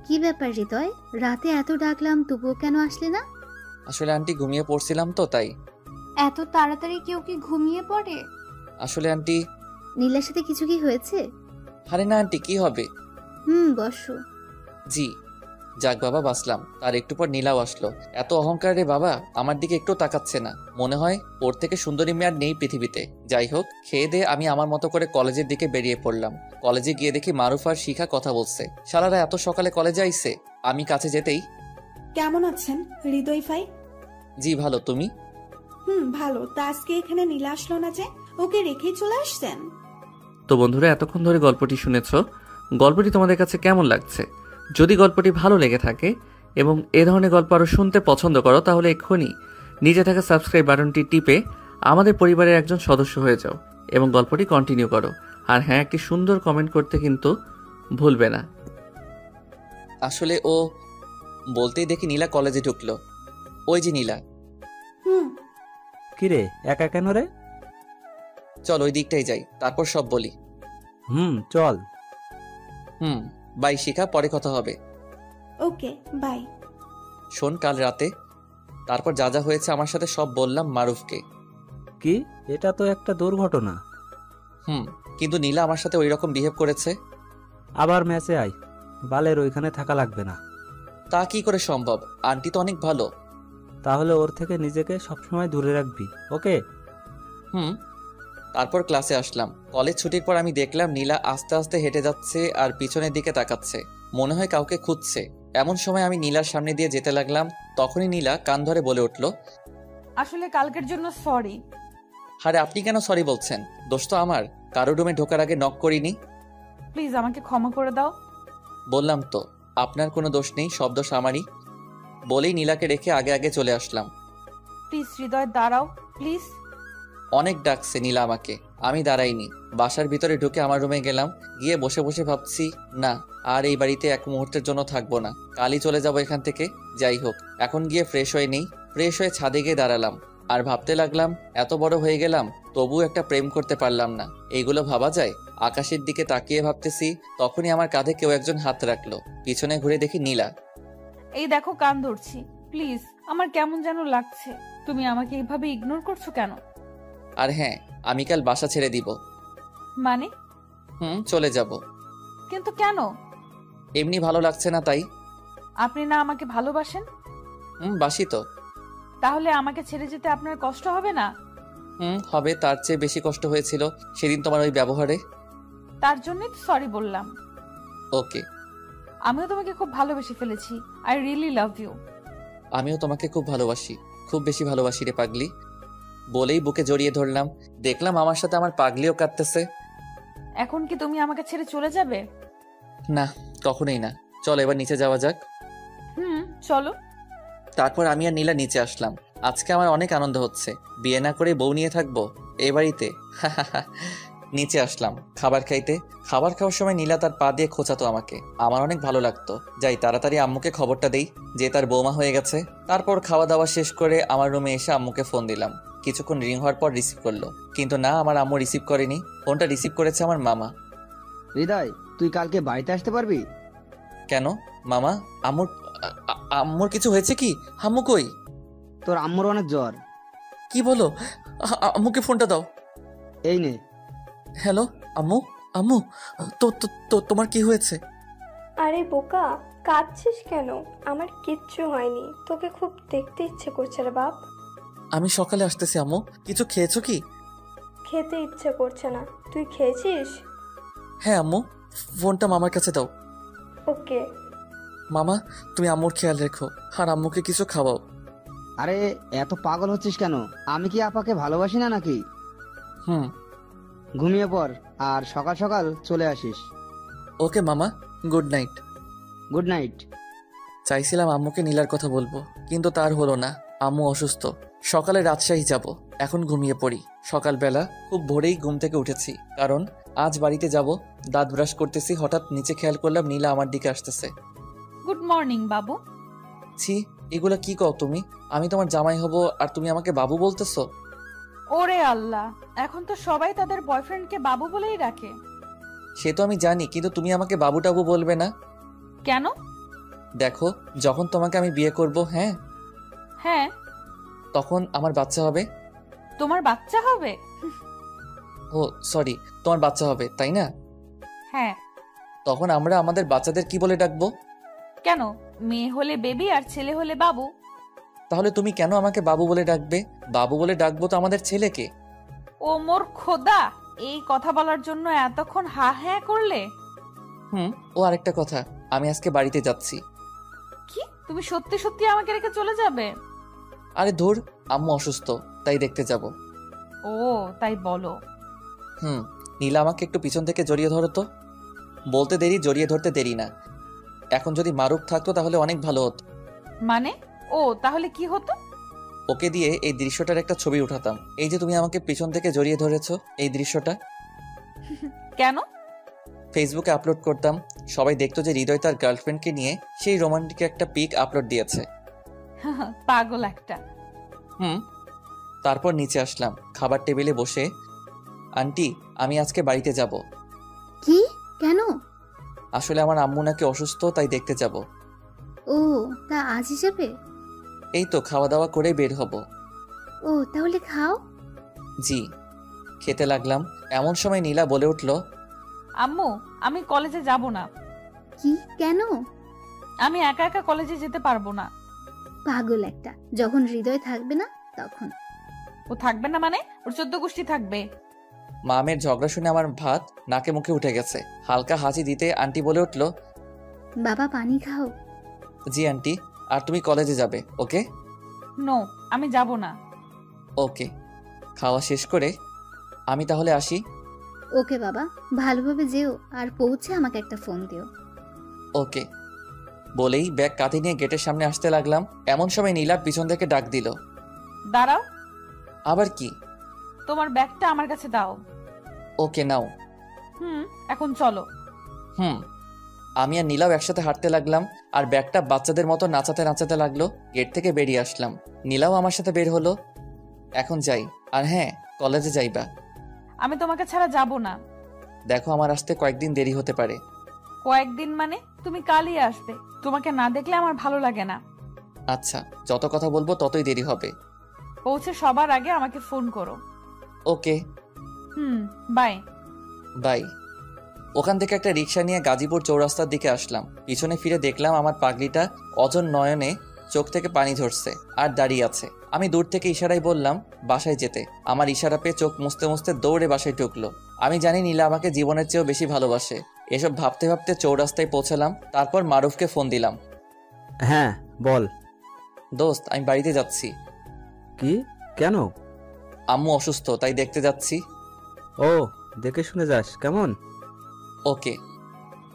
কি ব্যাপার হৃদয়, রাতে এত ডাকলাম তবুও কেন আসলে না? আসলে আন্টি ঘুমিয়ে পড়ছিলাম তো তাই। এত তাড়াতাড়ি কেউ কি ঘুমিয়ে পড়ে? আসলে আন্টি, নীলার সাথে কিছু কি হয়েছে? আরে না আন্টি, কি হবে? বসো। জি। যাক বাবা, বাঁচলাম। তার একটু পর নীলাও আসলো। এত অহংকার রে বাবা, আমার দিকে একটু তাকাচ্ছে না। মনে হয় ওর থেকে সুন্দরী মেয়ে আর নেই পৃথিবীতে। যাই হোক, খেয়ে দিয়ে আমি আমার মতো করে কলেজের দিকে বেরিয়ে পড়লাম। কলেজে গিয়ে দেখি মারুফ আর শিখা কথা বলছে। শালারা এত সকালে কলেজে আইছে। আমি কাছে যেতেই, কেমন আছেন হৃদয় ভাই? জি ভালো, তুমি? ভালো। তা আজকে এখানে নীলা আসলো না যে, ওকে রেখেই চলে আসছেন? তো বন্ধুরা, এতক্ষণ ধরে গল্পটি শুনেছো। গল্পটি তোমাদের কাছে কেমন লাগছে? যদি গল্পটি ভালো লেগে থাকে এবং এ ধরনের গল্প আরও শুনতে পছন্দ করো, তাহলে এক্ষুনি নিচে থাকা সাবস্ক্রাইব বাটনটি টিপে আমাদের পরিবারের একজন সদস্য হয়ে যাও এবং গল্পটি কন্টিনিউ করো। আর হ্যাঁ, একটি সুন্দর কমেন্ট করতে কিন্তু ভুলবে না। আসলে ও বলতেই দেখি নীলা কলেজে ঢুকলো। ওই যে নীলা। কিরে, একা কেন রে? চল ওই দিকটাই যাই, তারপর সব বলি। চল। বাই শিখা, পরে কথা হবে। ওকে, বাই। শোন, কাল রাতে তারপর যা যা হয়েছে আমার সাথে সব বললাম মারুফকে। কি? এটা তো একটা দুর্ঘটনা। কিন্তু নীলা আমার সাথে ওই রকম বিহেভ করেছে। আবার ম্যাচে আয়, বালের ওইখানে থাকা লাগবে না। তা কি করে সম্ভব? আন্টি তো অনেক ভালো। তাহলে ওর থেকে নিজেকে সবসময় দূরে রাখবি, ওকে? তারপর ক্লাসে আসলাম। কলেজ ছুটির পর আমি দেখলাম নীলা আস্তে আস্তে হেঁটে যাচ্ছে আর পিছনের দিকে তাকাচ্ছে, মনে হয় কাউকে খুঁজছে। এমন সময় আমি নীলার সামনে দিয়ে যেতে লাগলাম। তখনই নীলা কান ধরে বলে উঠল, আসলে কালকের জন্য সরি। আরে আপনি কেন সরি বলছেন? দোষ তো আমার। কারো রুমে ঢোকার আগে নক করিনি। প্লিজ আমাকে ক্ষমা করে দাও। বললাম তো, আপনার কোনো দোষ নেই, সব দোষ আমারই। বলেই নীলাকে রেখে আগে আগে চলে আসলাম। প্লিজ হৃদয়, দাঁড়াও প্লিজ। অনেক ডাকছে নীলা আমাকে, আমি দাঁড়াইনি। বাসার ভিতরে ঢুকে আমার রুমে গেলাম। গিয়ে বসে বসে ভাবছি, না আর এই বাড়িতে এক মুহূর্তের জন্য থাকবো না, কালই চলে যাব এখান থেকে। যাই হোক, এখন গিয়ে ফ্রেশ হয়ে নেই। ফ্রেশ হয়ে ছাদে গিয়ে দাঁড়ালাম আর ভাবতে লাগলাম, এত বড় হয়ে গেলাম তবু একটা প্রেম করতে পারলাম না। এইগুলো ভাবা যায়? আকাশের দিকে তাকিয়ে ভাবতেছি, তখনই আমার কাঁধে কেউ একজন হাত রাখলো। পিছনে ঘুরে দেখি নীলা। এই দেখো, কান ধরছি, প্লিজ। আমার কেমন যেন লাগছে। তুমি আমাকে এইভাবে ইগনোর করছো কেন? আর হ্যাঁ, আমি কাল বাসা ছেড়ে দিব। মানে? চলে যাব। কিন্তু কেন? এমনি ভালো লাগছে না তাই। আপনি না আমাকে ভালোবাসেন? বাসি তো। তাহলে আমাকে ছেড়ে যেতে আপনার কষ্ট হবে না? হবে, তার চেয়ে বেশি কষ্ট হয়েছিল সেদিন তোমার ওই ব্যবহারে। তার জন্যই তো সরি বললাম। ওকে। আমিও তোমাকে খুব ভালোবেসে ফেলেছি। I really love you. আমিও তোমাকে খুব ভালোবাসি, খুব বেশি ভালোবাসি রে পাগলি। বলেই বুকে জড়িয়ে ধরলাম। দেখলাম আমার সাথে আমার পাগলিও কাঁদতেছে। এখন কি তুমি আমাকে ছেড়ে চলে যাবে? না, কখনোই না। চল এবার নিচে যাওয়া যাক। চলো। তারপর আমি আর নীলা নিচে আসলাম। আজকে আমার অনেক আনন্দ হচ্ছে। বিয়ে না করে বউ নিয়ে থাকবো এ বাড়িতে। নিচে আসলাম খাবার খাইতে। খাবার খাওয়ার সময় নীলা তার পা দিয়ে খোঁচাতো আমাকে। আমার অনেক ভালো লাগতো। যাই তাড়াতাড়ি আম্মুকে খবরটা দেই যে তার বৌমা হয়ে গেছে। তারপর খাওয়া দাওয়া শেষ করে আমার রুমে এসে আম্মুকে ফোন দিলাম। কিছুক্ষণ রিং হওয়ার পর রিসিভ করলো, কিন্তু না, আমার আম্মু রিসিভ করেনি। ফোনটা রিসিভ করেছে আমার মামা। হৃদয়, তুই কালকে বাড়িতে আসতে পারবি? কেন মামা? আম্মুর আম্মুর কিছু হয়েছে কি? আম্মু কই? তোর আম্মুর অনেক জ্বর। কি বলো? আম্মুকে ফোনটা দাও। এই নে। হ্যালো আম্মু। আম্মু, তো তো তো তোমার কি হয়েছে? আরে বোকা, কাঁদছিস কেন? আমার কিচ্ছু হয়নি। তোকে খুব দেখতে ইচ্ছে করছে রে বাপ। আমি সকালে আসতেছি আম্মু। কিছু খেয়েছো কি? খেতে ইচ্ছে করছে না। তুই খেয়েছিস? হ্যাঁ আম্মু। ফোনটা মামার কাছে দাও। ওকে। মামা, তুমি আম্মুর খেয়াল রেখো আর আম্মুকে কিছু খাওয়াও। আরে এত পাগল হচ্ছিস কেন? আমি কি আপাকে ভালোবাসি না নাকি? হুম। ঘুমিয়ে পড় আর সকাল সকাল চলে আসিস। ওকে মামা, গুড নাইট। Good night. চাইছিলাম আম্মুকে নীলার কথা বলবো, কিন্তু তার হলো না। আম্মু অসুস্থ। সকালে রাজশাহী যাব। এখন ঘুমিয়ে পড়ি। সকালবেলা খুব ভোরেই ঘুম থেকে উঠেছি, কারণ আজ বাড়িতে যাব। দাঁত ব্রাশ করতেছি, হঠাৎ নিচে খেয়াল করলাম নীলা আমার দিকে আসতেছে। গুড মর্নিং বাবু। ছি, এগুলা কি কও তুমি? আমি তোমার জামাই হব আর তুমি আমাকে বাবু বলতেছো? ওরে আল্লাহ, এখন তো সবাই তাদের বয়ফ্রেন্ডকে বাবু বলেই ডাকে। সে তো আমি জানি, কিন্তু তুমি আমাকে বাবু টাবু বলবে না। কেন? দেখো, যখন তোমাকে আমি বিয়ে করব, হ্যাঁ, হ্যাঁ। তখন আমার বাচ্চা হবে। তোমার বাচ্চা হবে? ও সরি, তোমার বাচ্চা হবে, তাই না? হ্যাঁ। তখন আমরা আমাদের বাচ্চাদের কি বলে ডাকবো? কেন, মেয়ে হলে বেবি আর ছেলে হলে বাবু। তাহলে তুমি কেন আমাকে বাবু বলে ডাকবে? বাবু বলে ডাকবো তো আমাদের ছেলেকে। ও মোর খোদা, এই কথা বলার জন্য এতক্ষণ হা হ্যাঁ করলে? ও আরেকটা কথা, আমি আজকে বাড়িতে যাচ্ছি। কি, তুমি সত্যি সত্যি আমাকে রেখে চলে যাবে? আরে ধুর, আম্মু অসুস্থ, তাই দেখতে যাব। ও তাই বলো। নীলা আমাকে একটু পিছন থেকে জড়িয়ে ধরো তো। বলতে দেরি, জড়িয়ে ধরতে দেরি না। এখন যদি মারুফ থাকতো তাহলে অনেক ভালো হতো। মানে? ও তাহলে কি হতো? ওকে দিয়ে এই দৃশ্যটার একটা ছবি উঠাতাম। এই যে তুমি আমাকে পিছন থেকে জড়িয়ে ধরেছো, এই দৃশ্যটা কেন? ফেসবুকে আপলোড করতাম। সবাই দেখতো যে হৃদয় তার গার্লফ্রেন্ডকে নিয়ে সেই রোমান্টিক একটা পিক আপলোড দিয়েছে। পাগল একটা। তারপর নিচে আসলাম, খাবার টেবিলে বসে। আন্টি, আমি আজকে বাড়িতে যাব। কি? কেন? আসলে আমার আম্মু নাকি অসুস্থ, তাই দেখতে যাব। ও, তা আজ হিসাবে? এই তো খাওয়া দাওয়া করে বের হব। ও তাহলে খাও। জি। খেতে লাগলাম, এমন সময় নীলা বলে উঠল, আম্মু, আমি কলেজে যাব না। কি? কেন? আমি একা একা কলেজে যেতে পারবো না। পাগল একটা। যখন হৃদয় থাকবে না তখন। ও থাকবে না মানে? ওর 14 গোষ্ঠী থাকবে। মামের ঝগড়া শুনে আমার ভাত নাকে মুখে উঠে গেছে। হালকা হাসি দিতে আন্টি বলে উঠল, বাবা পানি খাও। জি আন্টি। আর তুমি কলেজে যাবে, ওকে? নো, আমি যাব না। ওকে। খাওয়া শেষ করে আমি তাহলে আসি। ওকে বাবা, ভালোভাবে যেও আর পৌঁছে আমাকে একটা ফোন দিও। ওকে। বলেই ব্যাগ কাঁধে নিয়ে গেটের সামনে আসতে লাগলাম। এমন সময় নীলা পিছন থেকে ডাক দিল, দাঁড়াও। আবার কি? তোমার ব্যাগটা আমার কাছে দাও। ওকে নাও। এখন চলো। আমি আর নীলাও একসাথে হাঁটতে লাগলাম, আর ব্যাগটা বাচ্চাদের মতো নাচাতে নাচাতে লাগলো। গেট থেকে বেরিয়ে আসলাম, নীলাও আমার সাথে বের হলো। এখন যাই। আর হ্যাঁ, কলেজে যাইবা। আমি তোমাকে ছাড়া যাব না। দেখো, আমার আসতে কয়েকদিন দেরি হতে পারে। কয়েকদিন মানে? তুমি কালই আসবে। তোমাকে না দেখলে আমার ভালো লাগে না। আচ্ছা, যত কথা বলবো ততই দেরি হবে। পৌঁছে সবার আগে আমাকে ফোন করো। ওকে। বাই। বাই। ওখান থেকে একটা রিক্সা নিয়ে গাজীপুর চৌরাস্তার দিকে আসলাম। পিছনে ফিরে দেখলাম আমার পাগলিটা অজন নয়নে চোখ থেকে পানি ঝরছে আর দাঁড়িয়ে আছে। আমি দূর থেকে ইশারায় বললাম বাসায় যেতে। আমার ইশারা পেয়ে চোখ মুছতে মুছতে দৌড়ে বাসায় ঢুকলো। আমি জানি নীলা আমাকে জীবনের চেয়েও বেশি ভালোবাসে। এসব ভাবতে ভাবতে চৌরাস্তায় পৌঁছালাম। তারপর মারুফকে ফোন দিলাম। হ্যাঁ বল। দোস্ত, আমি বাড়িতে যাচ্ছি। কি? কেন? আম্মু অসুস্থ, তাই দেখতে যাচ্ছি। ও দেখে শুনে যাস কেমন? ওকে।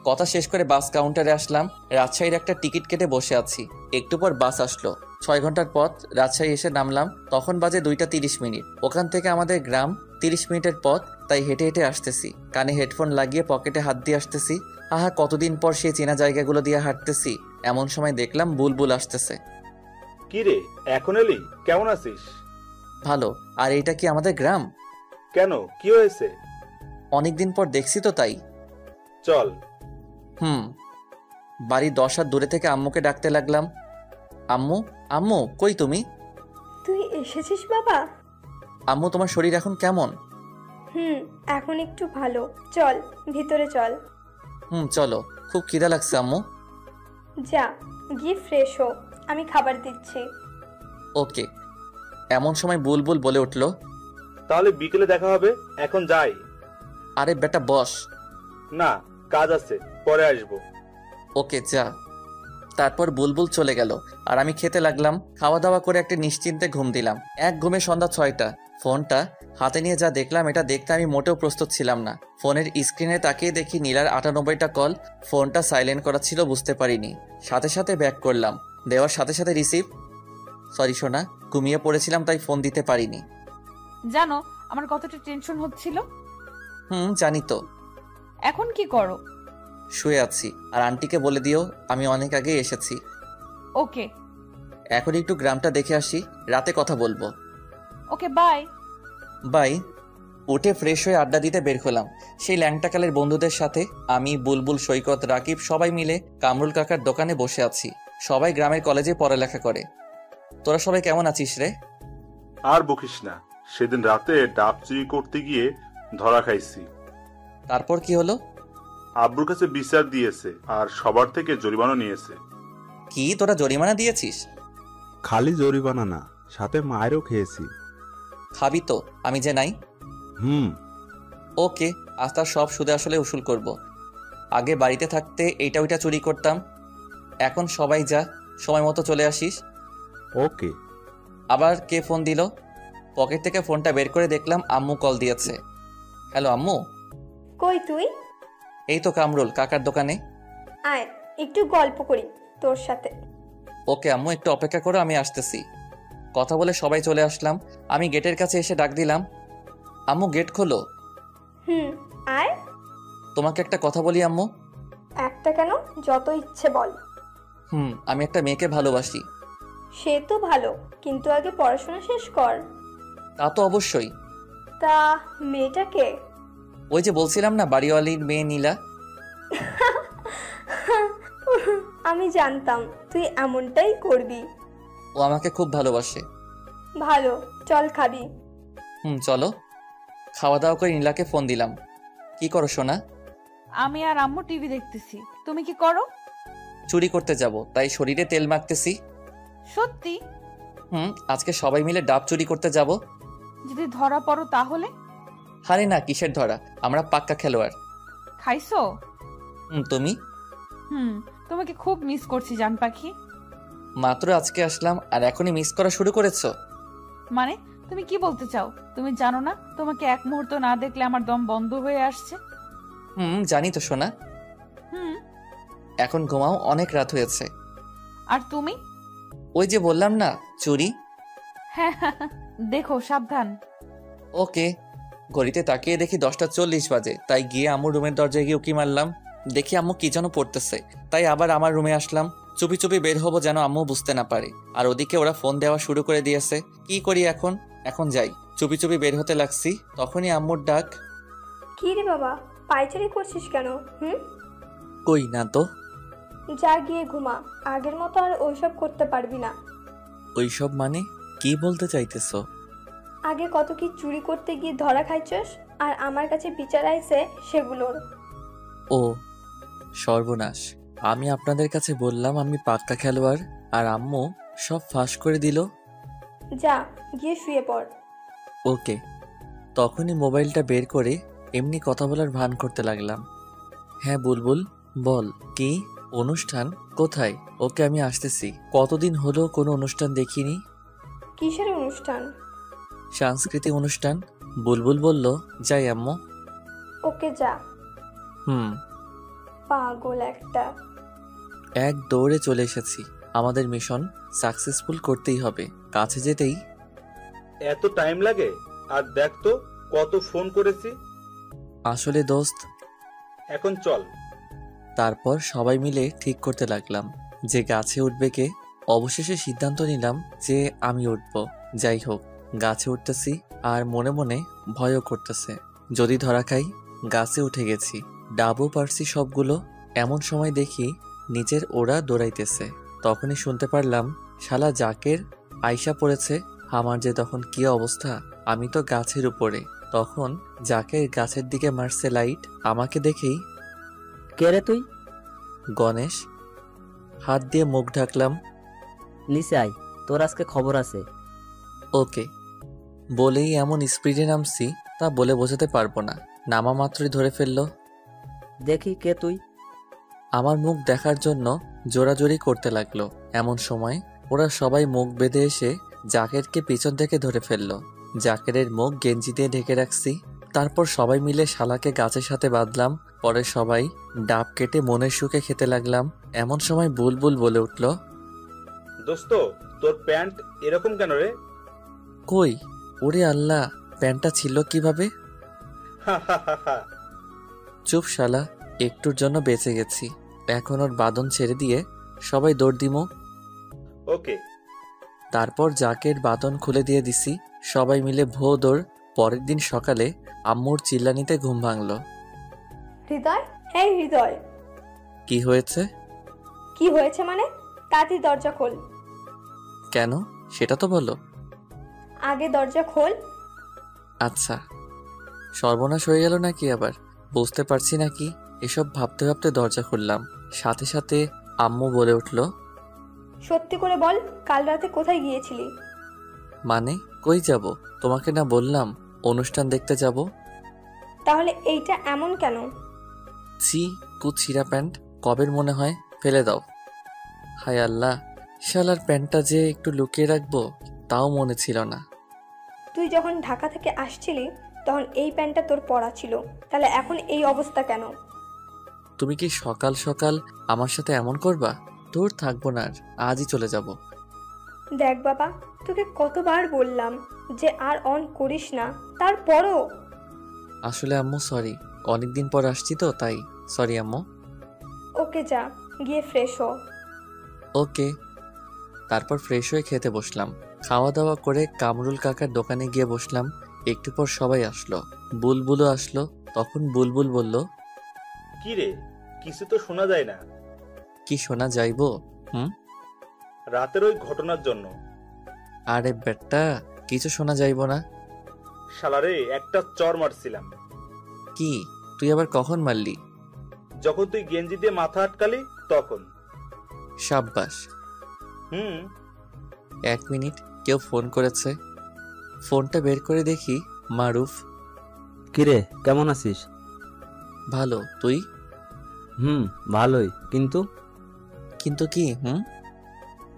কথা শেষ করে বাস কাউন্টারে আসলাম। রাজশাহীর একটা টিকিট কেটে বসে আছি। একটু পর বাস আসলো। 6 ঘন্টার পথ রাজশাহী এসে নামলাম। তখন বাজে 2:30। ওখান থেকে আমাদের গ্রাম 30 মিনিটের পথ, তাই হেঁটে হেঁটে আসতেছি। কানে হেডফোন লাগিয়ে পকেটে হাত দিয়ে আসতেছি। আহা, কতদিন পর সেই চেনা জায়গাগুলো দিয়ে হাঁটতেছি। এমন সময় দেখলাম বুলবুল আসতেছে। কি রে, এখন এলি? কেমন আছিস? ভালো। আর এইটা কি আমাদের গ্রাম? কেন, কি হয়েছে? অনেকদিন পর দেখছি তো, তাই। চল। বাড়ির 10 হাত দূরে থেকে আম্মুকে ডাকতে লাগলাম। আম্মু, আম্মু, কই তুমি? তুই এসেছিস বাবা? আম্মু, তোমার শরীর এখন কেমন? এখন একটু ভালো। চল ভিতরে চল। চলো। খুব খিদা লাগছে আম্মু। যা গিয়ে ফ্রেশ হো, আমি খাবার দিচ্ছি। ওকে। এমন সময় বুলবুল বলে উঠল, তাহলে বিকেলে দেখা হবে, এখন যাই। আরে বেটা বস। না, কাজ আছে, পরে আসবো। ওকে, যা। তারপর বুলবুল চলে গেল আর আমি খেতে লাগলাম। খাওয়া দাওয়া করে একটা নিশ্চিন্তে ঘুম দিলাম। এক ঘুমে সন্ধ্যা 6টা। ফোনটা হাতে নিয়ে যা দেখলাম, এটা দেখতে আমি মোটেও প্রস্তুত ছিলাম না। ফোনের স্ক্রিনে তাকিয়ে দেখি নীলার 98টা কল। ফোনটা সাইলেন্ট করা ছিল, বুঝতে পারিনি। সাথে সাথে ব্যাক করলাম। দেওয়ার সাথে সাথে রিসিভ। সরি সোনা, ঘুমিয়ে পড়েছিলাম তাই ফোন দিতে পারিনি। জানো আমার কতটা টেনশন হচ্ছিল। জানি তো। এখন কি করো? শুয়ে আছি। আর আন্টিকে বলে দিও আমি অনেক আগে এসেছি। ওকে। এখন একটু গ্রামটা দেখে আসি, রাতে কথা বলবো। ওকে, বাই। বাই। উঠে ফ্রেশ হয়ে আড্ডা দিতে বের হলাম সেই ল্যাংটাকালের বন্ধুদের সাথে। আমি, বুলবুল, সৈকত, রাকিব সবাই মিলে কামরুল কাকার দোকানে বসে আছি। সবাই গ্রামের কলেজে পড়ালেখা করে। তোরা সবাই কেমন আছিস রে? আর বকিস না, সেদিন রাতে ডাব চুরি করতে গিয়ে ধরা খাইছি। তারপর কি হলো? আব্বুর কাছে বিচার দিয়েছে আর সবার থেকে জরিমানা নিয়েছে। কি, তোরা জরিমানা দিয়েছিস? খালি জরিমানা না, সাথে মায়েরও খেয়েছি। খাবি তো, আমি যে নাই। ওকে, আজ তার সব সুদে আসলে উসুল করব। আগে বাড়িতে থাকতে এইটা ওইটা চুরি করতাম। এখন সবাই যা, সময় মতো চলে আসিস। ওকে। আবার কে ফোন দিল? পকেট থেকে ফোনটা বের করে দেখলাম আম্মু কল দিয়েছে। হ্যালো আম্মু। কই তুই? এই তো কামরুল কাকার দোকানে। আয় একটু গল্প করি তোর সাথে। ওকে আম্মু, একটু অপেক্ষা করো, আমি আসতেছি। কথা বলে সবাই চলে আসলাম। আমি গেটের কাছে এসে ডাক দিলাম, আম্মু গেট খোলো। আয়। তোমাকে একটা কথা বলি আম্মু। একটা কেন, যত ইচ্ছে বল। আমি একটা মেয়েকে ভালোবাসি। সে তো ভালো, কিন্তু আগে পড়াশোনা শেষ কর। তা তো অবশ্যই। তা মেয়েটাকে? ওই যে বলছিলাম না, বাড়িওয়ালির মেয়ে নীলা। আমি জানতাম তুই এমনটাই করবি। ও আমাকে খুব ভালোবাসে। ভালো, চল খাবি। চলো। খাওয়া দাওয়া করে নীলাকে ফোন দিলাম। কি করো সোনা? আমি আর আম্মু টিভি দেখতেছি। তুমি কি করো? চুরি করতে যাব, তাই শরীরে তেল মাখতেছি। সত্যি? আজকে সবাই মিলে ডাব চুরি করতে যাব। যদি ধরা পড়ো তাহলে? আরে না, কিসের ধরা, আমরা পাক্কা খেলোয়াড়। খাইছো? তুমি? তোমাকে খুব মিস করছি জান পাখি। মাত্র আজকে আসলাম আর এখনই মিস করা শুরু করেছো? মানে তুমি কি বলতে চাও? তুমি জানো না তোমাকে এক মুহূর্ত না দেখলে আমার দম বন্ধ হয়ে আসছে। জানি তো সোনা। এখন ঘুমাও, অনেক রাত হয়েছে। আর তুমি? ওই যে বললাম না, চুরি। হ্যাঁ, দেখো সাবধান। ওকে। ঘড়িতে তাকিয়ে দেখি 10:40 বাজে, তাই গিয়ে আম্মুর রুমের দরজায় গিয়ে উকি মারলাম। দেখি আম্মু কি যেন পড়তেছে, তাই আবার আমার রুমে আসলাম। চুপি চুপি বের হবো যেন আম্মু বুঝতে না পারে। আর ওদিকে ওরা ফোন দেওয়া শুরু করে দিয়েছে। কি করি এখন? এখন যাই। চুপি চুপি বের হতে লাগছি, তখনই আম্মুর ডাক। কি রে বাবা, পায়চারি করছিস কেন? কই না তো। যা গিয়ে ঘুমা, আগের মতো আর ওইসব করতে পারবি না। ওইসব মানে কি বলতে চাইতেছো? আগে কত কি চুরি করতে গিয়ে ধরা খাইছস, আর আমার কাছে বিচার আইছে সেগুলোর। ও সর্বনাশ, আমি আপনাদের কাছে বললাম আমি পাক্কা খেলোয়াড়, আর আম্মু সব ফাঁস করে দিল। যা গিয়ে শুয়ে পড়। ওকে। তখনই মোবাইলটা বের করে এমনি কথা বলার ভান করতে লাগলাম। হ্যাঁ বুলবুল বল। কি অনুষ্ঠান? কোথায়? ওকে আমি আসতেছি। কতদিন হলো কোনো অনুষ্ঠান দেখিনি। কিসের অনুষ্ঠান? সাংস্কৃতিক অনুষ্ঠান। বুলবুল বলল, যাই আম্মু। ওকে যা। হুম। পাগল একটা। এক দৌড়ে চলে এসেছি। আমাদের মিশন সাকসেসফুল করতেই হবে। কাছে যেতেই এত টাইম লাগে? আর দেখ তো কত ফোন করেছি। আসলে দোস্ত, এখন চল। তারপর সবাই মিলে ঠিক করতে লাগলাম যে গাছে উঠবে কে। অবশেষে সিদ্ধান্ত নিলাম যে আমি উঠব। যাই হোক, গাছে উঠতেছি আর মনে মনে ভয়ও করতেছে, যদি ধরা খাই। গাছে উঠে গেছি, ডাবও পারছি সবগুলো। এমন সময় দেখি নিচের ওরা দৌড়াইতেছে। তখনই শুনতে পারলাম শালা জাকের আইসা পড়েছে। আমার যে তখন কি অবস্থা! আমি তো গাছের উপরে। তখন জাকের গাছের দিকে মারছে লাইট। আমাকে দেখেই, কে রে তুই? গণেশ। হাত দিয়ে মুখ ঢাকলাম। নিচে আয়, তোর আজকে খবর আছে। ওকে বলেই এমন স্পিডে নামছি তা বলে বোঝাতে পারবো না। নামা মাত্রই ধরে ফেললো। দেখি কে তুই। আমার মুখ দেখার জন্য জোরাজোরি করতে লাগলো। এমন সময় ওরা সবাই মুখ বেঁধে এসে জাকেরকে পিছন থেকে ধরে ফেললো। জাকেরের মুখ গেঞ্জি দিয়ে ঢেকে রাখছি। তারপর সবাই মিলে শালাকে গাছের সাথে বাঁধলাম। পরে সবাই ডাব কেটে মনের সুখে খেতে লাগলাম। এমন সময় বুলবুল বলে উঠল, দোস্ত, তোর প্যান্ট এরকম কেন রে? কই? ওরে আল্লাহ, প্যান্টটা ছিল কিভাবে? চুপ শালা, একটুর জন্য বেঁচে গেছি। এখন ওর বাঁধন ছেড়ে দিয়ে সবাই দৌড় দিমো। ওকে। তারপর জাকের বাঁধন খুলে দিয়ে দিছি। সবাই মিলে ভো দৌড়। পরের দিন সকালে আম্মুর চিল্লানিতে ঘুম ভাঙলো। হৃদয়, হ্যাঁ হৃদয়। কি হয়েছে? কি হয়েছে মানে? তাড়াতাড়ি দরজা খোল। কেন সেটা তো বলো। আগে দরজা খোল। আচ্ছা। সর্বনাশ হয়ে গেল নাকি আবার? বুঝতে পারছি নাকি। এসব ভাবতে ভাবতে দরজা খুললাম। সাথে সাথে আম্মু বলে উঠল, সত্যি করে বল, কাল রাতে কোথায় গিয়েছিলি? মানে কই যাব? তোমাকে না বললাম অনুষ্ঠান দেখতে যাব। তাহলে এইটা এমন কেন? ছি, কুছিরা প্যান্ট, কবের মনে হয়, ফেলে দাও। হায় আল্লাহ, শালার প্যান্টটা যে একটু লুকিয়ে রাখবো তাও মনে ছিল না। তুই যখন ঢাকা থেকে আসছিলি তখন এই প্যান্টটা তোর পরা ছিল, তাহলে এখন এই অবস্থা কেন? তুমি কি সকাল সকাল আমার সাথে এমন করবা? তোর থাকবো না, আর আজই চলে যাব। দেখ বাবা, তোকে কতবার বললাম যে আর অন করিস না, তারপরও। আসলে আম্মু সরি, অনেকদিন পর আসছি তো তাই। সরি আম্মু। ওকে যা, গিয়ে ফ্রেশ হ। ওকে। তারপর ফ্রেশ হয়ে খেতে বসলাম। খাওয়া দাওয়া করে কামরুল কাকার দোকানে গিয়ে বসলাম। একটু পর সবাই আসলো। বুলবুলও আসলো। তখন বুলবুল বলল, কি রে, কিছু তো শোনা যায় না। কি শোনা যাইবো? রাতের ওই ঘটনার জন্য। আরে বেটা, কিছু শোনা যাইবো না। শালারে একটা চর মারছিলাম। কি? তুই আবার কখন মারলি? যখন তুই গেঞ্জি দিয়ে মাথা আটকালি তখন। সাব্বাস। হুম। 1 মিনিট, কেউ ফোন করেছে। ফোনটা বের করে দেখি মারুফ। কিরে, কেমন আছিস? ভালো, তুই? ভালোই। কিন্তু কিন্তু কি?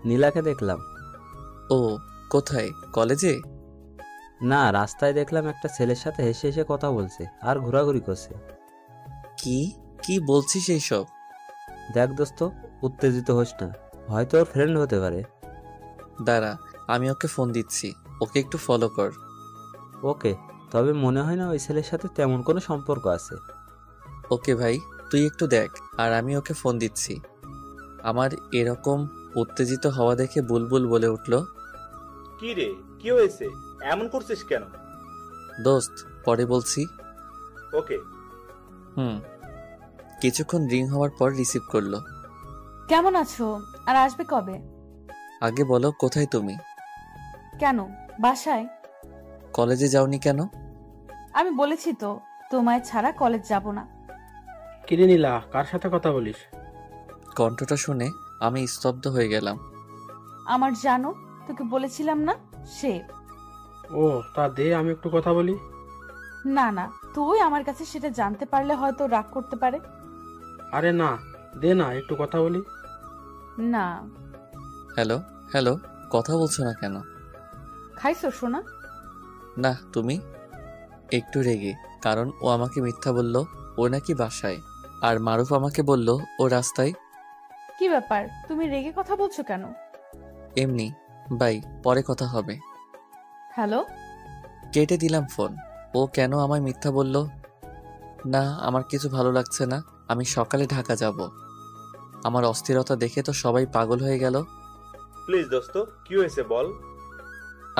নীলাকে দেখলাম। ও, কোথায়? কলেজে? না, রাস্তায় দেখলাম একটা ছেলের সাথে হেসে হেসে কথা বলছে আর ঘোরাঘুরি করছে। কি কি বলছিস এইসব? দেখ দোস্ত, উত্তেজিত হোস না, হয়তো ওর ফ্রেন্ড হতে পারে। দাঁড়া, আমি ওকে ফোন দিচ্ছি। ওকে একটু ফলো কর। ওকে, তবে মনে হয় না ওই ছেলের সাথে তেমন কোনো সম্পর্ক আছে। ওকে ভাই, তুই একটু দেখ, আর আমি ওকে ফোন দিচ্ছি। আমার এরকম উত্তেজিত হওয়া দেখে বুলবুল বলে উঠল, কি রে, কি হয়েছে? এমন করছিস কেন? দোস্ত, পরে বলছি। ওকে। কিছুক্ষণ রিং হওয়ার পর রিসিভ করলো। কেমন আছো? আর আসবে কবে? আগে বলো, কোথায় তুমি? কেন, বাসায়। কলেজে যাওনি কেন? আমি বলেছি তো, তোমায় ছাড়া কলেজ যাব না। কিরে নীলা, কার সাথে কথা বলিস? কণ্ঠটা শুনে আমি স্তব্ধ হয়ে গেলাম। আমার জানো, তোকে বলেছিলাম না, সে। ও, তা দে আমি একটু কথা বলি। না না, তুই আমার কাছে সেটা জানতে পারলে হয়তো রাগ করতে পারে। আরে না, দে না, একটু কথা বলি। না। হ্যালো হ্যালো, কথা বলছো না কেন? খাইছো সোনা? না, তুমি? একটু রেগে। কারণ ও আমাকে মিথ্যা বলল ও নাকি বাসায়, আর মারুফ আমাকে বলল ও রাস্তায়। কি ব্যাপার, তুমি রেগে কথা বলছো কেন? এমনি বাই, পরে কথা হবে। হ্যালো। কেটে দিলাম ফোন। ও কেন আমায় মিথ্যা বলল? না, আমার কিছু ভালো লাগছে না। আমি সকালে ঢাকা যাব। আমার অস্থিরতা দেখে তো সবাই পাগল হয়ে গেল। প্লিজ দোস্ত, কি হয়েছে বল।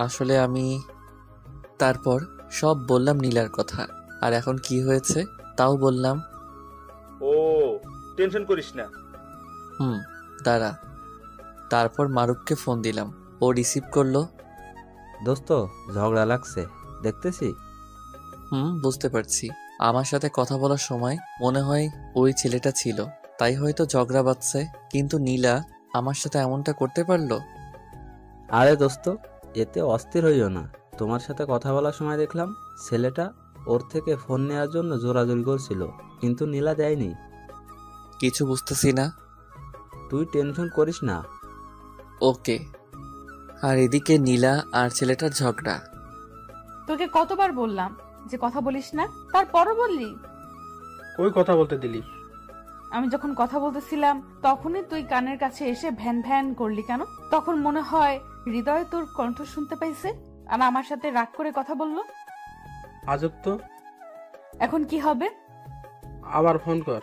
আসলে আমি তারপর সব বললাম নীলার কথা, আর এখন কি হয়েছে তাও বললাম। ও, টেনশন করিস না। দাঁড়া। তারপর মারুফকে ফোন দিলাম, ও রিসিভ করলো। দোস্ত, ঝগড়া লাগছে দেখতেছি। বুঝতে পারছি। আমার সাথে কথা বলার সময় মনে হয় ওই ছেলেটা ছিল, তাই হয়তো ঝগড়া বাঁধছে। কিন্তু নীলা আমার সাথে এমনটা করতে পারলো? আরে দোস্ত, এতে অস্থির হইও না। তোমার সাথে কথা বলার সময় দেখলাম ছেলেটা ওর থেকে ফোন নেওয়ার জন্য জোরাজোরি করছিল, কিন্তু নীলা দেয়নি। কিছু বুঝতেছি না। তুই টেনশন করিস না। ওকে। আর এদিকে নীলা আর ছেলেটার ঝগড়া। তোকে কতবার বললাম যে কথা বলিস না, তারপরও বললি। কই কথা বলতে দিলি? আমি যখন কথা বলতেছিলাম তখনই তুই কানের কাছে এসে ভ্যান ভ্যান করলি কেন? তখন মনে হয় হৃদয় তোর কণ্ঠ শুনতে পাইছে আর আমার সাথে রাগ করে কথা বললো। আজব তো। এখন কি হবে? আবার ফোন কর।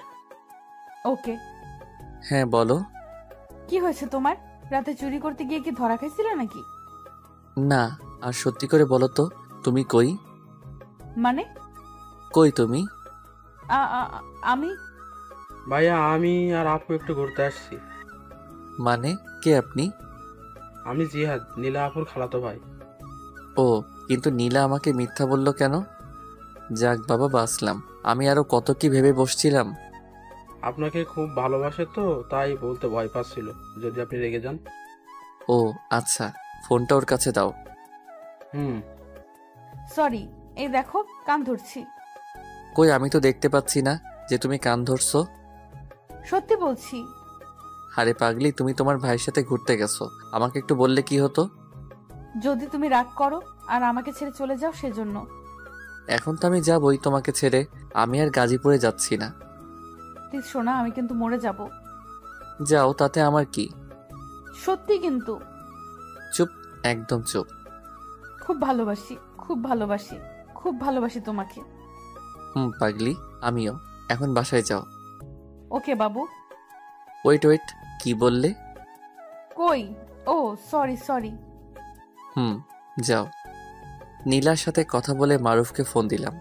ওকে। হ্যাঁ বলো। কি হয়েছে তোমার? রাতে চুরি করতে গিয়ে কি ধরা খাইছিলে নাকি? না, আর সত্যি করে বলো তো, তুমি কই? মানে? কই তুমি? আমি ভাইয়া, আমি আর আপু একটু ঘুরতে আসছি। মানে কে আপনি? আমি জিহাদ, নীলা আপুর খালাতো ভাই। ও, কিন্তু নীলা আমাকে মিথ্যা বললো কেন? যাক বাবা, বাঁচলাম। আমি আরো কত কি ভেবে বসছিলাম। আপনাকে খুব ভালোবাসে তো, তাই বলতে ভয় পাচ্ছিল যদি আপনি রেগে যান। ও আচ্ছা, ফোনটা ওর কাছে দাও। সরি, এই দেখো কান ধরছি। কই, আমি তো দেখতে পাচ্ছি না যে তুমি কান ধরছো। সত্যি বলছি। আরে পাগলি, তুমি তোমার ভাইয়ের সাথে ঘুরতে গেছো, আমাকে একটু বললে কি হতো? যদি তুমি রাগ করো আর আমাকে ছেড়ে চলে যাও সেজন্য। এখন তো আমি যাবই তোমাকে ছেড়ে। আমি আর গাজীপুরে যাচ্ছি না। প্লিজ শোনা, আমি কিন্তু মরে যাব। যাও, তাতে আমার কি? সত্যি কিন্তু। চুপ, একদম চুপ। খুব ভালোবাসি, খুব ভালোবাসি, খুব ভালোবাসি তোমাকে। পাগলি, আমিও। এখন বাসায় যাও। ওকে বাবু। ওয়েট ওয়েট, কি বললে? কই? ও সরি সরি। যাও। নীলার সাথে কথা বলে মারুফকে ফোন দিলাম।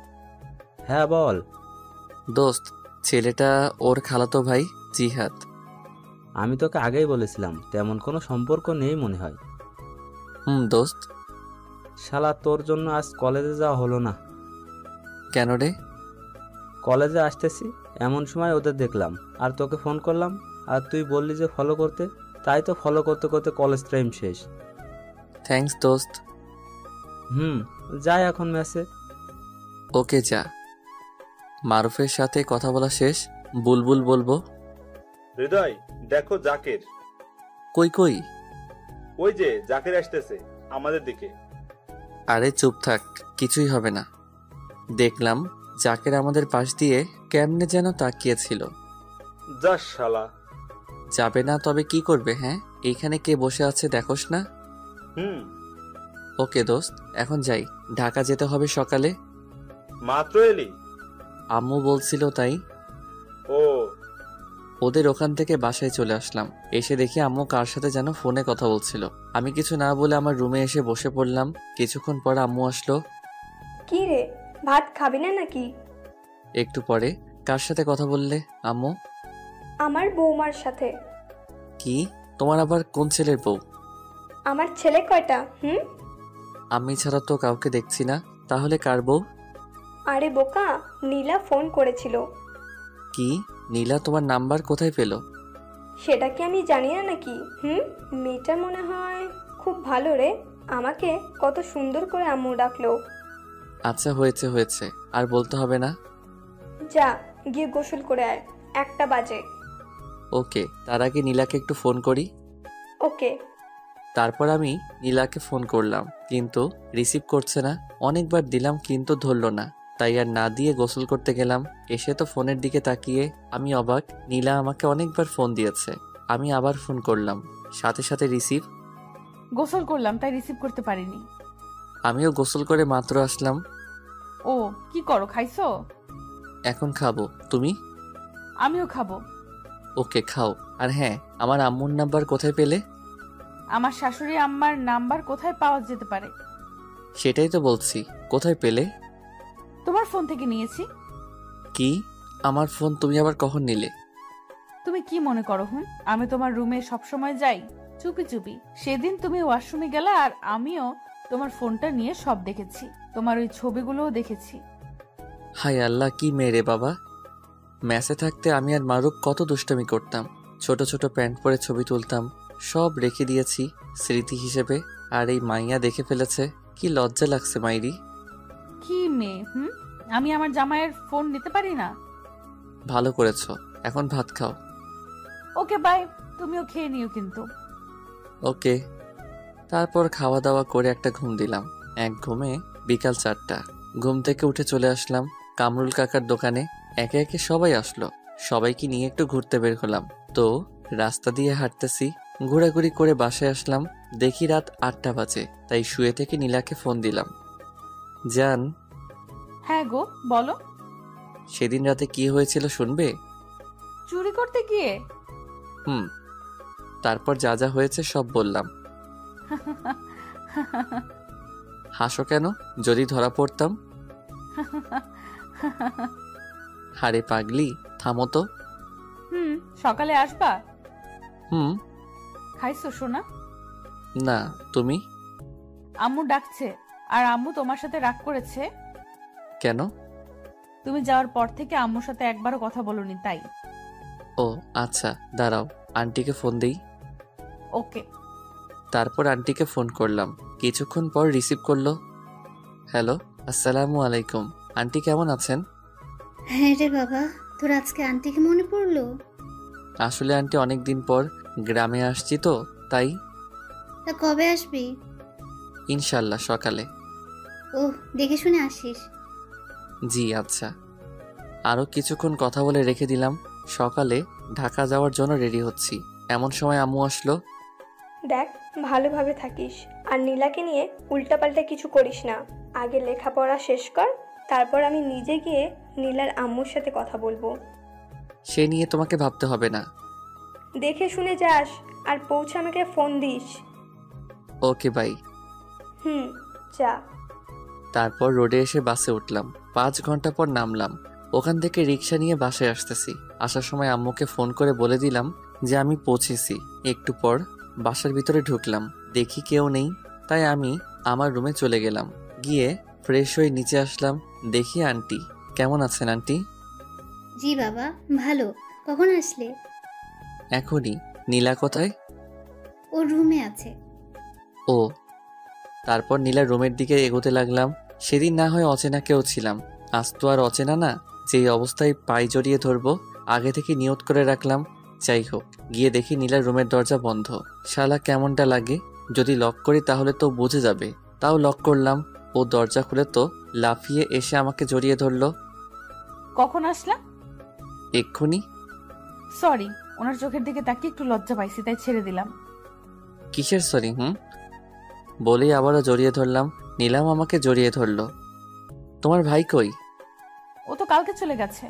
হ্যাঁ বল। দোস্ত, ছেলেটা ওর খালাতো ভাই জিহাদ। আমি তোকে আগেই বলেছিলাম তেমন কোনো সম্পর্ক নেই মনে হয়। দোস্ত। শালা, তোর জন্য আজ কলেজে যাওয়া হলো না। কেন রে? কলেজে আসতেছি এমন সময় ওদের দেখলাম আর তোকে ফোন করলাম, আর তুই বললি যে ফলো করতে, তাই তো ফলো করতে করতে কলেজ টাইম শেষ। থ্যাঙ্কস দোস্ত। যাই এখন মেসে। ওকে যা। মারুফের সাথে কথা বলা শেষ। বুলবুল বলবো। হৃদয়, দেখো জাকের। কই কই? ওই যে জাকের আসতেছে আমাদের দিকে। আরে চুপ থাক, কিছুই হবে না। দেখলাম জাকের আমাদের পাশ দিয়ে কেমনে যেন তাকিয়েছিল। যা শালা। যাবে না তবে কি করবে? হ্যাঁ, এইখানে কে বসে আছে দেখোস না? ওকে দোস্ত, এখন যাই। ঢাকা যেতে হবে সকালে। মাত্র এলি? আম্মু বলছিল তাই। ও। ওদের ওখান থেকে বাসায় চলে আসলাম। এসে দেখি আম্মু কার সাথে যেন ফোনে কথা বলছিল। আমি কিছু না বলে আমার রুমে এসে বসে পড়লাম। কিছুক্ষণ পর আম্মু আসলো। কি রে, ভাত খাবি না নাকি? একটু পরে। কার সাথে কথা বললে আম্মু? আমার বৌমার সাথে। কি? তোমার আবার কোন ছেলের বউ? আমার ছেলে কয়টা? আমি ছাড়া তো কাউকে দেখছি না, তাহলে কার বউ? আরে বোকা, নীলা ফোন করেছিল। কি? নীলা তোমার নাম্বার কোথায় পেল? সেটা কি আমি জানি না নাকি? মেয়েটা মনে হয় খুব ভালো রে, আমাকে কত সুন্দর করে আম্মু ডাকলো। আচ্ছা হয়েছে হয়েছে, আর বলতে হবে না। যা গিয়ে গোসল করে আয়, 1টা বাজে। ওকে, তার আগে নীলাকে একটু ফোন করি। ওকে। তারপর আমি নীলাকে ফোন করলাম, কিন্তু রিসিভ করছে না। অনেকবার দিলাম কিন্তু ধরলো না। তাই আর না দিয়ে গোসল করতে গেলাম। এসে তো ফোনের দিকে তাকিয়ে আমি অবাক। নীলা আমাকে অনেকবার ফোন দিয়েছে। আমি আবার ফোন করলাম, সাথে সাথে রিসিভ। গোসল করলাম তাই রিসিভ করতে পারিনি। আমিও গোসল করে মাত্র আসলাম। ও কি করো, খাইছো? এখন খাবো, তুমি? আমিও খাবো। ওকে খাও। আর হ্যাঁ, আমার আম্মুর নাম্বার কোথায় পেলে? আমার শাশুড়ি আম্মার নাম্বার কোথায় পাওয়া যেতে পারে? সেটাই তো বলছি, কোথায় পেলে? তোমার ফোন থেকে নিয়েছি। কি? আমার ফোন তুমি আবার কখন নিলে? তুমি কি মনে করো আমি তোমার রুমে সবসময় যাই চুপি চুপি? সেদিন তুমি ওয়াশরুমে গেলা আর আমিও তোমার ফোনটা নিয়ে সব দেখেছি, তোমার ওই ছবিগুলোও দেখেছি। হায় আল্লাহ, কি মেরে বাবা! ম্যাসে থাকতে আমি আর মারুক কত দুষ্টামি করতাম। ছোট ছোট প্যান্ট পরে ছবি তুলতাম, সব রেখে দিয়েছি স্মৃতি হিসেবে। আর এই মাইয়া দেখে ফেলেছে, কি লজ্জা লাগছে মাইরি। কি মেয়ে আমি আমার জামাইয়ের ফোন নিতে পারি না? ভালো করেছো, এখন ভাত খাও। ওকে বাই, তুমিও খেয়ে নিও কিন্তু। ওকে। তারপর খাওয়া দাওয়া করে একটা ঘুম দিলাম। এক ঘুমে বিকাল 4টা। ঘুম থেকে উঠে চলে আসলাম কামরুল কাকার দোকানে। একে একে সবাই আসলো, সবাইকে নিয়ে একটু ঘুরতে বের হলাম। তো রাস্তা দিয়ে হাঁটতেছি, ঘোরাঘুরি করে বাসায় আসলাম। দেখি রাত 8টা বাজে, তাই শুয়ে থেকে নীলাকে ফোন দিলাম। জান। হ্যাঁ গো, বলো। সেদিন রাতে কি হয়েছিল শুনবে? চুরি করতে গিয়ে? তারপর যা যা হয়েছে সব বললাম। হাসো কেন? যদি ধরা পড়তাম? হারে পাগলি, থামো তো। সকালে আসবা? খাইছো সোনা? না, তুমি? আম্মু ডাকছে। আর আম্মু তোমার সাথে রাগ করেছে। কেন? তুমি যাওয়ার পর থেকে আম্মুর সাথে একবারও কথা বলনি তাই। ও আচ্ছা, দাঁড়াও আন্টিকে ফোন দেই। ওকে। তারপর আন্টিকে ফোন করলাম, কিছুক্ষণ পর রিসিভ করলো। হ্যালো, আসসালামু আলাইকুম। আন্টি কেমন আছেন? হ্যাঁ রে বাবা, তোর আজকে আন্টিকে মনে পড়লো? আসলে আন্টি অনেকদিন পর গ্রামে আসছি তো তাই। তা কবে আসবি? ইনশাল্লাহ সকালে। ও, দেখে শুনে আসিস। জি আচ্ছা। আরো কিছুক্ষণ কথা বলে রেখে দিলাম। সকালে ঢাকা যাওয়ার জন্য রেডি হচ্ছি, এমন সময় আম্মু আসলো। দেখ, ভালোভাবে থাকিস আর নীলাকে নিয়ে উল্টাপাল্টা কিছু করিস না। আগে লেখাপড়া শেষ কর, তারপর আমি নিজে গিয়ে নীলার আম্মুর সাথে কথা বলবো। সে নিয়ে তোমাকে ভাবতে হবে না। দেখে শুনে যাস আর পৌঁছে আমাকে ফোন দিস। Okay bye. যা। তারপর রোডে এসে বাসে উঠলাম। 5 ঘন্টা পর নামলাম। ওখান থেকে রিক্সা নিয়ে বাসায় আসতেছি। আসার সময় আম্মুকে ফোন করে বলে দিলাম যে আমি পৌঁছেছি। একটু পর বাসার ভিতরে ঢুকলাম, দেখি কেউ নেই, তাই আমি আমার রুমে চলে গেলাম। গিয়ে ফ্রেশ হয়ে নিচে আসলাম, দেখি আন্টি। কেমন আছেন আন্টি? জি বাবা, ভালো। কখন আসলে? এখনই। নীলা কোথায়? ও রুমে আছে। ও। তারপর নীলার রুমের দিকে এগোতে লাগলাম। সেদিন না হয় অচেনা কেউ ছিলাম, আজ তো আর অচেনা না। যেই অবস্থায় পাই জড়িয়ে ধরবো আগে থেকে নিয়ত করে রাখলাম। যাই হোক, গিয়ে দেখি নীলার রুমের দরজা বন্ধ। শালা কেমনটা লাগে, যদি লক করি তাহলে তো বুঝে যাবে। তাও লক করলাম। ও দরজা খুলে তো লাফিয়ে এসে আমাকে জড়িয়ে ধরলো। কখন আসলা? এক্ষুনি। সরি, ওনার চোখের দিকে তাকিয়ে একটু লজ্জা পাইছি তাই ছেড়ে দিলাম। কিসের সরি? বলেই আবারও জড়িয়ে ধরলাম। নীলাম আমাকে জড়িয়ে ধরলো। তোমার ভাই কই? ও তো কালকে চলে গেছে।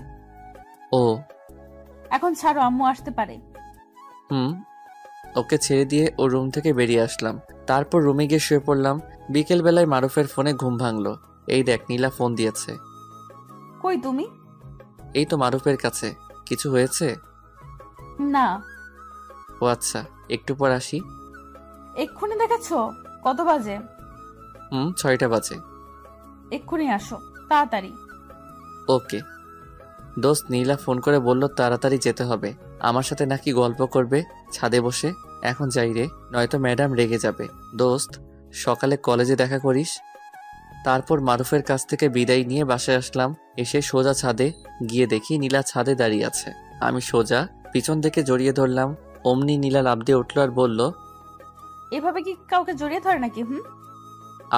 ও। এখন ছাড়ো, আম্মু আসতে পারে। ওকে ছেড়ে দিয়ে ও রুম থেকে বেরিয়ে আসলাম। তারপর রুমে গিয়ে শুয়ে পড়লাম। বিকেল বেলায় মারুফের ফোনে ঘুম ভাঙলো। এই দেখ, নীলা ফোন দিয়েছে। কই তুমি? এই তো মারুফের কাছে। কিছু হয়েছে? না। ও আচ্ছা, একটু পর আসি। এক্ষুনি দেখাচ্ছ? কত বাজে? 6টা বাজে। এক্ষুনি আসো, তাড়াতাড়ি। ওকে। দোস্ত, নীলা ফোন করে বলল তাড়াতাড়ি যেতে হবে। আমার সাথে নাকি গল্প করবে ছাদে বসে। এখন যাই রে, নয়তো ম্যাডাম রেগে যাবে। দোস্ত, সকালে কলেজে দেখা করিস। তারপর মারুফের কাছ থেকে বিদায় নিয়ে বাসায় আসলাম। এসে সোজা ছাদে গিয়ে দেখি নীলা ছাদে দাঁড়িয়ে আছে। আমি সোজা পিছন থেকে জড়িয়ে ধরলাম। অমনি নীলা লাফ দিয়ে উঠল আর বলল, এভাবে কি কাউকে জড়িয়ে ধরে নাকি?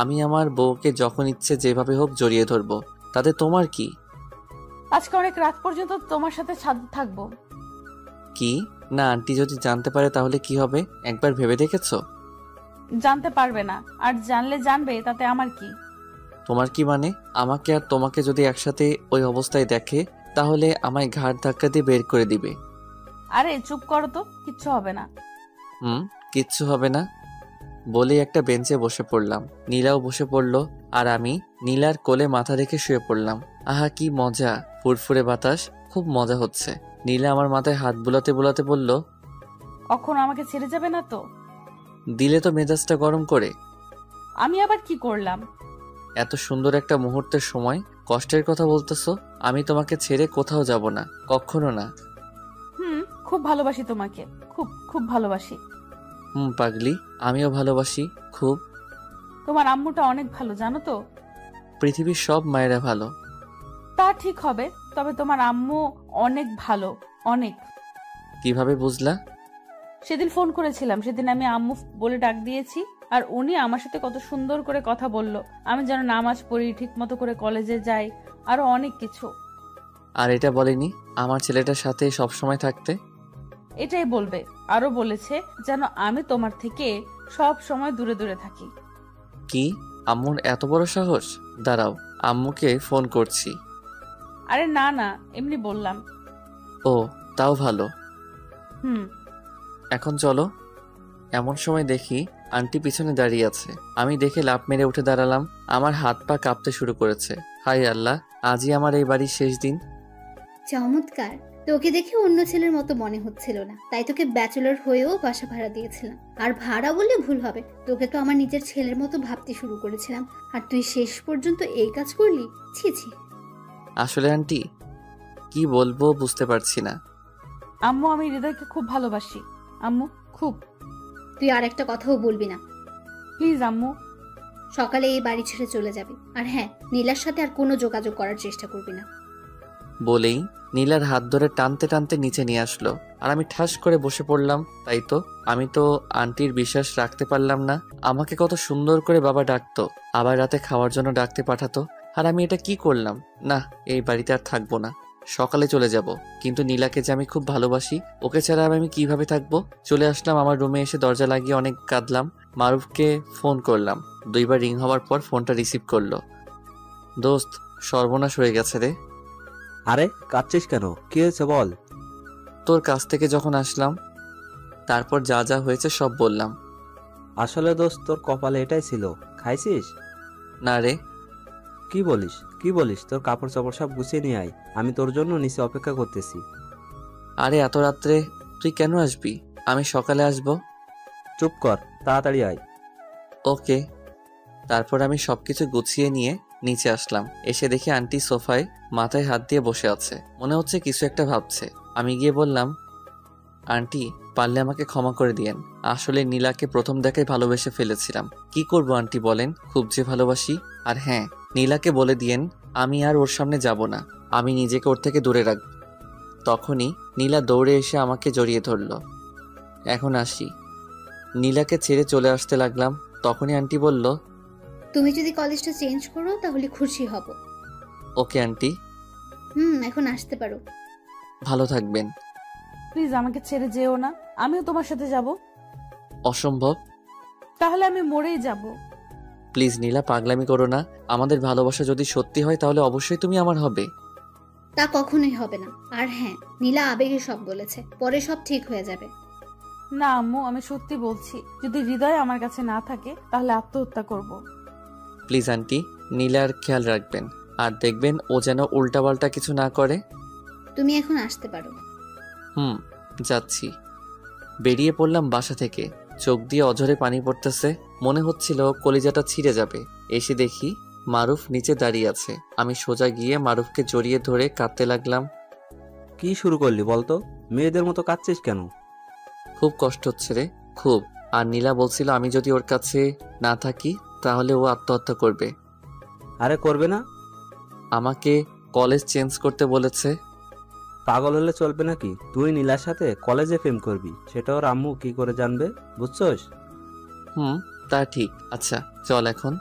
আমি আমার বউকে যখন ইচ্ছে যেভাবে হোক জড়িয়ে ধরবো, তাতে তোমার কি? আজকে অনেক রাত পর্যন্ত তোমার সাথে থাকবো। কি না, আন্টি যদি জানতে পারে তাহলে কি হবে? একবার ভেবে দেখেছো? জানতে পারবে না, আর জানলে জানবে, তাতে আমার কি? তোমার কি মানে? আমাকে আর তোমাকে যদি একসাথে ওই অবস্থায় দেখে তাহলে আমায় ঘাড় ধাক্কা দিয়ে বের করে দিবে। আরে চুপ করো তো, কিচ্ছু হবে না। কিচ্ছু হবে না বলে একটা বেঞ্চে বসে পড়লাম। নীলাও বসে পড়লো আর আমি নীলার কোলে মাথা রেখে শুয়ে পড়লাম। আহা কি মজা, ফুরফুরে বাতাস, খুব মজা হচ্ছে। নীলা আমার মাথায় হাত বুলাতে বুলাতে বলল, কখনো আমাকে ছেড়ে যাবে না তো? দিলে তো মেজাজটা গরম করে। আমি আবার কি করলাম? এত সুন্দর একটা মুহূর্তের সময় কষ্টের কথা বলতেছো? আমি তোমাকে ছেড়ে কোথাও যাব না, কখনো না। খুব ভালোবাসি তোমাকে, খুব খুব ভালোবাসি। পাগলি, আমিও ভালোবাসি খুব। তোমার আম্মুটা অনেক ভালো, জানো তো? পৃথিবীর সব মায়েরা ভালো। তা ঠিক হবে, তবে তোমার আম্মু অনেক ভালো, অনেক। কিভাবে বুঝলা? সেদিন ফোন করেছিলাম, সেদিন আমি আম্মু বলে ডাক দিয়েছি, আর উনি আমার সাথে কত সুন্দর করে কথা বলল। আমি যেন নামাজ পড়ি, ঠিক মতো করে কলেজে যাই, আরো অনেক কিছু। আর এটা বলেনি আমার ছেলেটার সাথে সব সময় থাকতে? এটাই বলবে। আরো বলেছে যেন আমি তোমার থেকে সব সময় দূরে দূরে থাকি। কি, আম্মুর এত বড় সাহস? দাঁড়াও, আম্মুকে ফোন করছি। আরে না না, এমনি বললাম। ও, তাও ভালো। হুম, এখন চলো। এমন সময় দেখি আন্টি পিছনে দাঁড়িয়ে আছে। আমি দেখে লাফ মেরে উঠে দাঁড়ালাম। আমার হাত পা কাঁপতে শুরু করেছে। হায় আল্লাহ, আজই আমার এই বাড়ির শেষ দিন। চমৎকার। তোকে দেখে অন্য ছেলের মতো মনে হচ্ছিল না, তাই তোকে ব্যাচেলর হয়েও বাসা ভাড়া দিয়েছিলাম। আর ভাড়া বললে ভুল হবে, তোকে তো আমার নিজের ছেলের মতো ভাবতে শুরু করেছিলাম, আর তুই শেষ পর্যন্ত এই কাজ করলি। ছি ছি। আসলে আন্টি কি বলবো বুঝতে পারছি না। আম্মু, আমি হৃদয়কে খুব ভালোবাসি আম্মু, খুব। তুই আর একটা কথাও বলবি না প্লিজ আম্মু। সকালে এই বাড়ি ছেড়ে চলে যাবি, আর হ্যাঁ, নীলার সাথে আর কোনো যোগাযোগ করার চেষ্টা করবি না। বলেই নীলার হাত ধরে টানতে টানতে নিচে নিয়ে আসলো, আর আমি ঠাস করে বসে পড়লাম। তাই তো, আমি তো আন্টির বিশ্বাস রাখতে পারলাম না। আমাকে কত সুন্দর করে বাবা ডাকতো, আবার রাতে খাওয়ার জন্য ডাকতে পাঠাতো, আর আমি এটা কি করলাম? না, এই বাড়িতে আর থাকবো না, সকালে চলে যাব। কিন্তু নীলাকে যে আমি খুব ভালোবাসি, ওকে ছাড়া আমি কিভাবে থাকবো? চলে আসলাম আমার রুমে, এসে দরজা লাগিয়ে অনেক কাঁদলাম। মারুফকে ফোন করলাম, 2 বার রিং হওয়ার পর ফোনটা রিসিভ করলো। দোস্ত, সর্বনাশ হয়ে গেছে রে। আরে কাঁদছিস কেন? কি হয়েছে বল। তোর কাছ থেকে যখন আসলাম তারপর যা যা হয়েছে সব বললাম। আসলে দোস্ত, তোর কপালে এটাই ছিল। খাইছিস? না রে। কি বলিস, কি বলিস? তোর কাপড় চাপড় সব গুছিয়ে নিয়ে আয়, আমি তোর জন্য নিচে অপেক্ষা করতেছি। আরে এত রাত্রে তুই কেন আসবি? আমি সকালে আসব। চুপ কর, তাড়াতাড়ি আয়। ওকে। তারপর আমি সবকিছু গুছিয়ে নিয়ে নিচে আসলাম। এসে দেখি আন্টি সোফায় মাথায় হাত দিয়ে বসে আছে, মনে হচ্ছে কিছু একটা ভাবছে। আমি গিয়ে বললাম, আন্টি পারলে আমাকে ক্ষমা করে দিয়েন। আসলে নীলাকে প্রথম দেখায় ভালোবেসে ফেলেছিলাম। কি করব আন্টি বলেন, খুব যে ভালোবাসি। আর হ্যাঁ, নীলাকে বলে দিয়েন আমি আর ওর সামনে যাব না, আমি নিজেকে ওর থেকে দূরে রাখব। তখনই নীলা দৌড়ে এসে আমাকে জড়িয়ে ধরল। এখন আসি। নীলাকে ছেড়ে চলে আসতে লাগলাম, তখনই আন্টি বলল, তুমি যদি কলেজটা চেঞ্জ করো তাহলে খুশি হব। Okay aunty. এখন আসতে পারো। ভালো থাকবেন। প্লিজ আমাকে ছেড়ে যেও না, আমিও তোমার সাথে যাব। অসম্ভব। তাহলে আমি মরেই যাব। প্লিজ নীলা, পাগলামি করো না। আমাদের ভালোবাসা যদি সত্যি হয় তাহলে অবশ্যই তুমি আমার হবে। তা কখনোই হবে না। আর হ্যাঁ, নীলা আবেগে সব বলেছে, পরে সব ঠিক হয়ে যাবে। না আম্মু, আমি সত্যি বলছি, যদি হৃদয় আমার কাছে না থাকে তাহলে আত্মহত্যা করব। প্লিজ আন্টি, নীলার খেয়াল রাখবেন, আর দেখবেন ও যেন উল্টাপাল্টা কিছু না করে। তুমি এখন আসতে পারো। যাচ্ছি। বেরিয়ে পড়লাম বাসা থেকে। চোখ দিয়ে অঝরে পানি পড়তেছে, মনে হচ্ছিল কলিজাটা ছিঁড়ে যাবে। এসে দেখি মারুফ নিচে দাঁড়িয়ে আছে। আমি সোজা গিয়ে মারুফকে জড়িয়ে ধরে কাঁদতে লাগলাম। কি শুরু করলি বলতো? মেয়েদের মতো কাঁদছিস কেন? খুব কষ্ট হচ্ছে রে, খুব। আর নীলা বলছিল আমি যদি ওর কাছে না থাকি তাহলে ও আত্মহত্যা করবে। আরে করবে না। আমাকে কলেজ চেঞ্জ করতে বলেছে। পাগল হলে চলবে নাকি? তুই নীলার সাথে কলেজে প্রেম করবি, সেটা ওর আম্মু কি করে জানবে? বুঝছস? তা ঠিক। আচ্ছা চল এখন।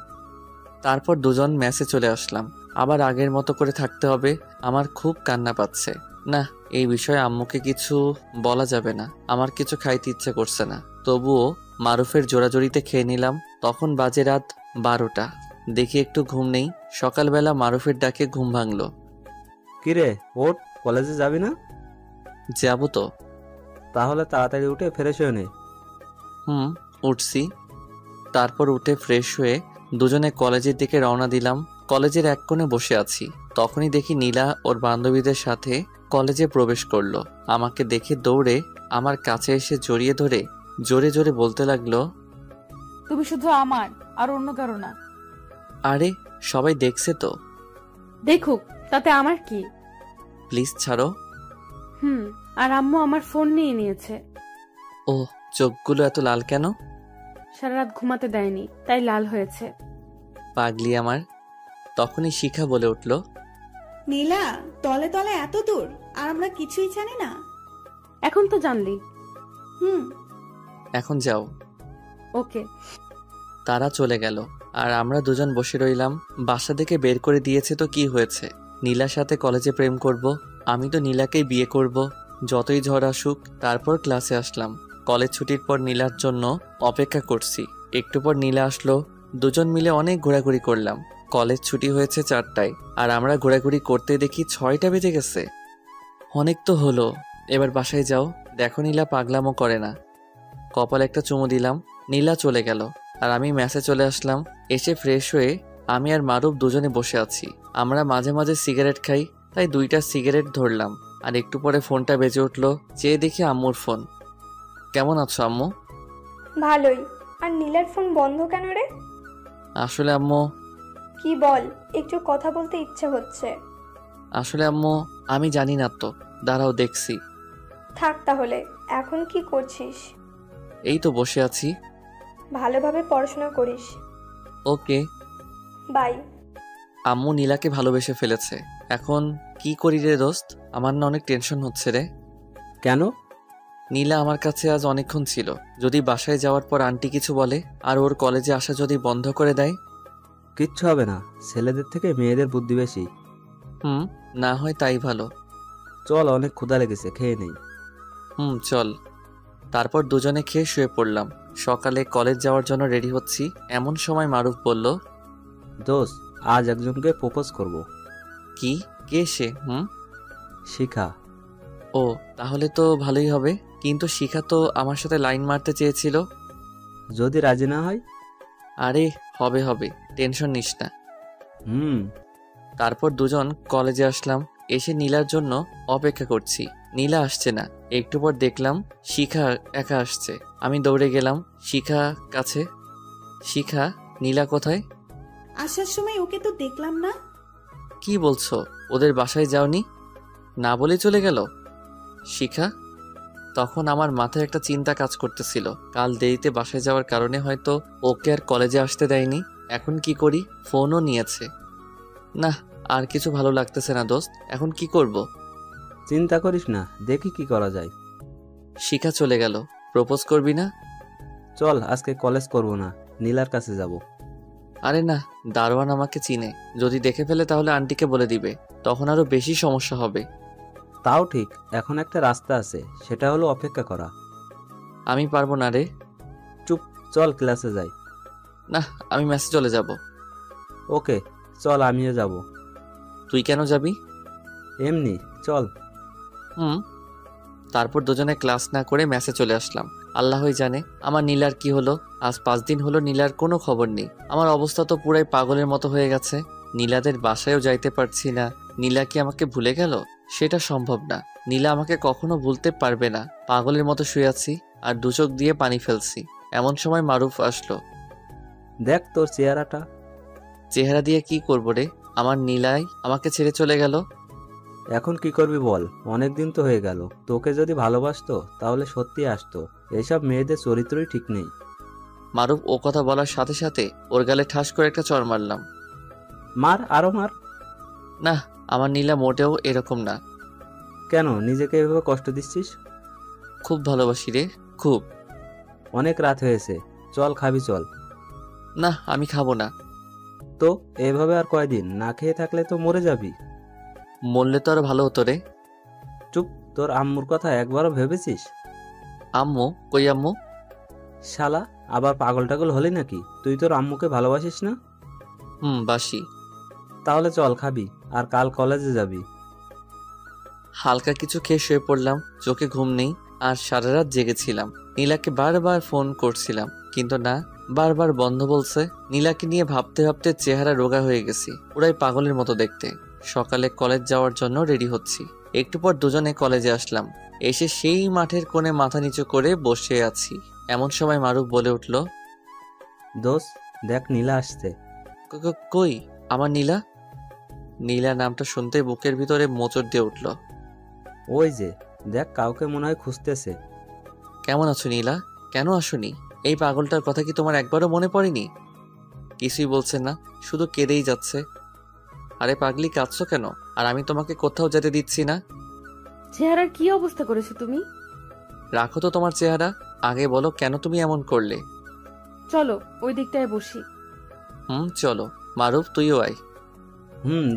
তারপর দুজন মেসে চলে আসলাম। আবার আগের মতো করে থাকতে হবে। আমার খুব কান্না পাচ্ছে। না, এই বিষয়ে আম্মুকে কিছু বলা যাবে না। আমার কিছু খাইতে ইচ্ছে করছে না। তবুও মারুফের জোরাজোরিতে খেয়ে নিলাম। তখন বাজে রাত 12টা। দেখি একটু ঘুম নেই। সকালবেলা মারুফের ডাকে ঘুম ভাঙলো। কিরে ওঠ, কলেজে যাবি না? যাবো তো। তাহলে তাড়াতাড়ি উঠে ফ্রেশ হয়ে নে। উঠছি। তারপর উঠে ফ্রেশ হয়ে দুজনে কলেজের দিকে রওনা দিলাম। কলেজের এক কোণে বসে আছি। তখনই দেখি নীলা ওর বান্ধবীদের সাথে কলেজে প্রবেশ করলো। আমাকে দেখে দৌড়ে আমার কাছে এসে জড়িয়ে ধরে জোরে জোরে বলতে লাগলো, তুমি শুধু আমার, আর অন্য কারো না। আরে সবাই দেখছে তো। দেখুক, তাতে আমার কি? প্লিজ ছাড়ো। আর আম্মু আমার ফোন নিয়ে নিয়েছে। ও, চোখগুলো এত লাল কেন? সারা রাত ঘুমাতে দেয়নি, তাই লাল হয়েছে। পাগলি আমার। তখনই শিখা বলে উঠল, নীলা, তলে তলে এত দূর আর আমরা কিছুই জানি না। এখন তো জানলি। এখন যাও। ওকে। তারা চলে গেল আর আমরা দুজন বসে রইলাম। বাসা থেকে বের করে দিয়েছে তো কি হয়েছে? নীলার সাথে কলেজে প্রেম করব। আমি তো নীলাকেই বিয়ে করব, যতই ঝড় আসুক। তারপর ক্লাসে আসলাম। কলেজ ছুটির পর নীলার জন্য অপেক্ষা করছি। একটু পর নীলা আসলো। দুজন মিলে অনেক ঘোরাঘুরি করলাম। কলেজ ছুটি হয়েছে 4টায় আর আমরা ঘোরাঘুরি করতে দেখি 6টা বেজে গেছে। অনেক তো হলো, এবার বাসায় যাও। দেখো নীলা পাগলামো করে না। কপালে একটা চুমু দিলাম। নীলা চলে গেল আর আমি ম্যাসে চলে আসলাম। এসে ফ্রেশ হয়ে আমি আর মারুফ দুজনে বসে আছি। আমরা মাঝে মাঝে সিগারেট খাই, তাই 2টা সিগারেট ধরলাম। আর একটু পরে ফোনটা বেজে উঠলো। চেয়ে দেখি আম্মুর ফোন। কেমন আছো আম্মু? ভালোই। আর নীলার ফোন বন্ধ কেন রে? আসলে আম্মু। কি বল, একটু কথা বলতে ইচ্ছে হচ্ছে। আসলে আম্মু, আমি জানি না তো। দাঁড়াও দেখছি। থাক তাহলে, এখন কি করছিস? এই তো বসে আছি। ভালোভাবে পড়াশোনা করিস। Okay bye. আম্মু নীলাকে ভালোবেসে ফেলেছে। এখন কি করি রে দোস্ত? আমার না অনেক টেনশন হচ্ছে রে। কেন? নীলা আমার কাছে আজ অনেকক্ষণ ছিল। যদি বাসায় যাওয়ার পর আন্টি কিছু বলে আর ওর কলেজে আসা যদি বন্ধ করে দেয়? কিচ্ছু হবে না, ছেলেদের থেকে মেয়েদের বুদ্ধি বেশি। না হয় তাই ভালো। চল, অনেক ক্ষুধা লেগেছে, খেয়ে নেই। চল। তারপর দুজনে খেয়ে শুয়ে পড়লাম। সকালে কলেজ যাওয়ার জন্য রেডি হচ্ছি, এমন সময় মারুফ বলল, দোস্ত, আজ একজনকে প্রপোজ করব। কি? কে সে? শিখা। ও, তাহলে তো ভালোই হবে। কিন্তু শিখা তো আমার সাথে লাইন মারতে চেয়েছিল। যদি রাজি না হয়? আরে হবে হবে, টেনশন নিস না। তারপর দুজন কলেজে আসলাম। এসে নীলার জন্য অপেক্ষা করছি। নীলা আসছে না। একটু পর দেখলাম শিখা একা আসছে। আমি দৌড়ে গেলাম শিখা কাছে। শিখা, নীলা কোথায়? আসার সময় ওকে তো দেখলাম না। কি বলছো? ওদের বাসায় যাওনি? না বলে চলে গেল শিখা? তখন আমার মাথায় একটা চিন্তা কাজ করতেছিল। কাল দেরিতে বাসায় যাওয়ার কারণে হয়তো ওকে আর কলেজে আসতে দেয়নি। এখন কি করি? ফোনও নিয়েছে। না, আর কিছু ভালো লাগতেছে না দোস্ত। এখন কি করব? চিন্তা করিস না, দেখি কি করা যায়। শিখা চলে গেল। প্রপোজ করবি না? চল, আজকে কলেজ করব না, নীলার কাছে যাব। আরে না, দারোয়ান আমাকে চিনে। যদি দেখে ফেলে তাহলে আন্টিকে বলে দিবে। তখন আরো বেশি সমস্যা হবে। তাও ঠিক, এখন একটা রাস্তা আছে, সেটা হলো অপেক্ষা করা। আমি পারবো না রে। চুপ, চল ক্লাসে যাই। না, আমি মেসে চলে যাব। ওকে চল, আমিও যাব। তুই কেন যাবি? এমনি, চল। তারপর দুজনে ক্লাস না করে মেসে চলে আসলাম। আল্লাহই জানে আমার নীলার কি হলো। আজ 5 দিন হলো নীলার কোনো খবর নেই। আমার অবস্থা তো পুরাই পাগলের মতো হয়ে গেছে। নীলাদের বাসায়ও যাইতে পারছি না। নীলা কি আমাকে ভুলে গেল? সেটা সম্ভব না। নীলা আমাকে কখনো ভুলতে পারবে না। পাগলের মতো শুয়ে আছি আর 2 চোখ দিয়ে পানি ফেলছি। এমন সময় মারুফ আসলো। দেখ তোর চেহারাটা। চেহারা দিয়ে কি করব রে? আমার নীলাই আমাকে ছেড়ে চলে গেল। এখন কি করবি বল? অনেক দিন তো হয়ে গেল। তোকে যদি ভালোবাসতো তাহলে সত্যি আসতো। এইসব মেয়েদের চরিত্রই ঠিক নেই। মারুফ ও কথা বলার সাথে সাথে ওর গালে ঠাস করে একটা চড় মারলাম। মার, আরো মার। না, আমার নীলা মোটেও এরকম না। কেন নিজেকে এভাবে কষ্ট দিচ্ছিস? খুব ভালোবাসি রে, খুব। অনেক রাত হয়েছে, চল খাবি চল। না, আমি খাবো না। তো এভাবে আর কয়দিন না খেয়ে থাকলে তো মরে যাবি। মরলে তো আরো ভালো হতো রে। চুপ, তোর আম্মুর কথা একবারও ভেবেছিস? আম্মু? কই আম্মু? শালা, আবার পাগল টাগল হলি নাকি? তুই তোর আম্মুকে ভালোবাসিস না? বাসি। তাহলে চল, খাবি, আর কাল কলেজে যাবি। হালকা কিছু খেয়ে শুয়ে পড়লাম, চোখে ঘুম নেই, আর সারা রাত জেগেছিলাম। নীলাকে বারবার ফোন করছিলাম, কিন্তু না, বারবার বন্ধ বলছে। নীলাকে নিয়ে ভাবতে ভাবতে চেহারা রোগা হয়ে গেছি, পুরাই পাগলের মতো দেখতে। সকালে কলেজ যাওয়ার জন্য রেডি হচ্ছি। একটু পর দুজনে কলেজে আসলাম। এসে সেই মাঠের কোণে মাথা নিচু করে বসে আছি। এমন সময় মারুফ বলে উঠল, দোস্ত দেখ, নীলা আসছে। কই আমার নীলা? নীলা নামটা শুনতে বুকের ভিতরে মোচড় দিয়ে উঠল। ওই যে দেখ, কাউকে মনে হয় খুঁজতেছে। কেমন আছো নীলা? কেন আসোনি? এই পাগলটার কথা কি তোমার একবারও মনে পড়েনি? কিছুই বলছে না, শুধু কেঁদেই যাচ্ছে। আরে পাগলি, কাঁদছো কেন? আর আমি তোমাকে কোথাও যেতে দিচ্ছি না। চেহারার কি অবস্থা করেছো তুমি? রাখো তো তোমার চেহারা, আগে বলো কেন তুমি এমন করলে। চলো ওই দিকটায় বসি। চলো। মারুফ, তুইও আয়।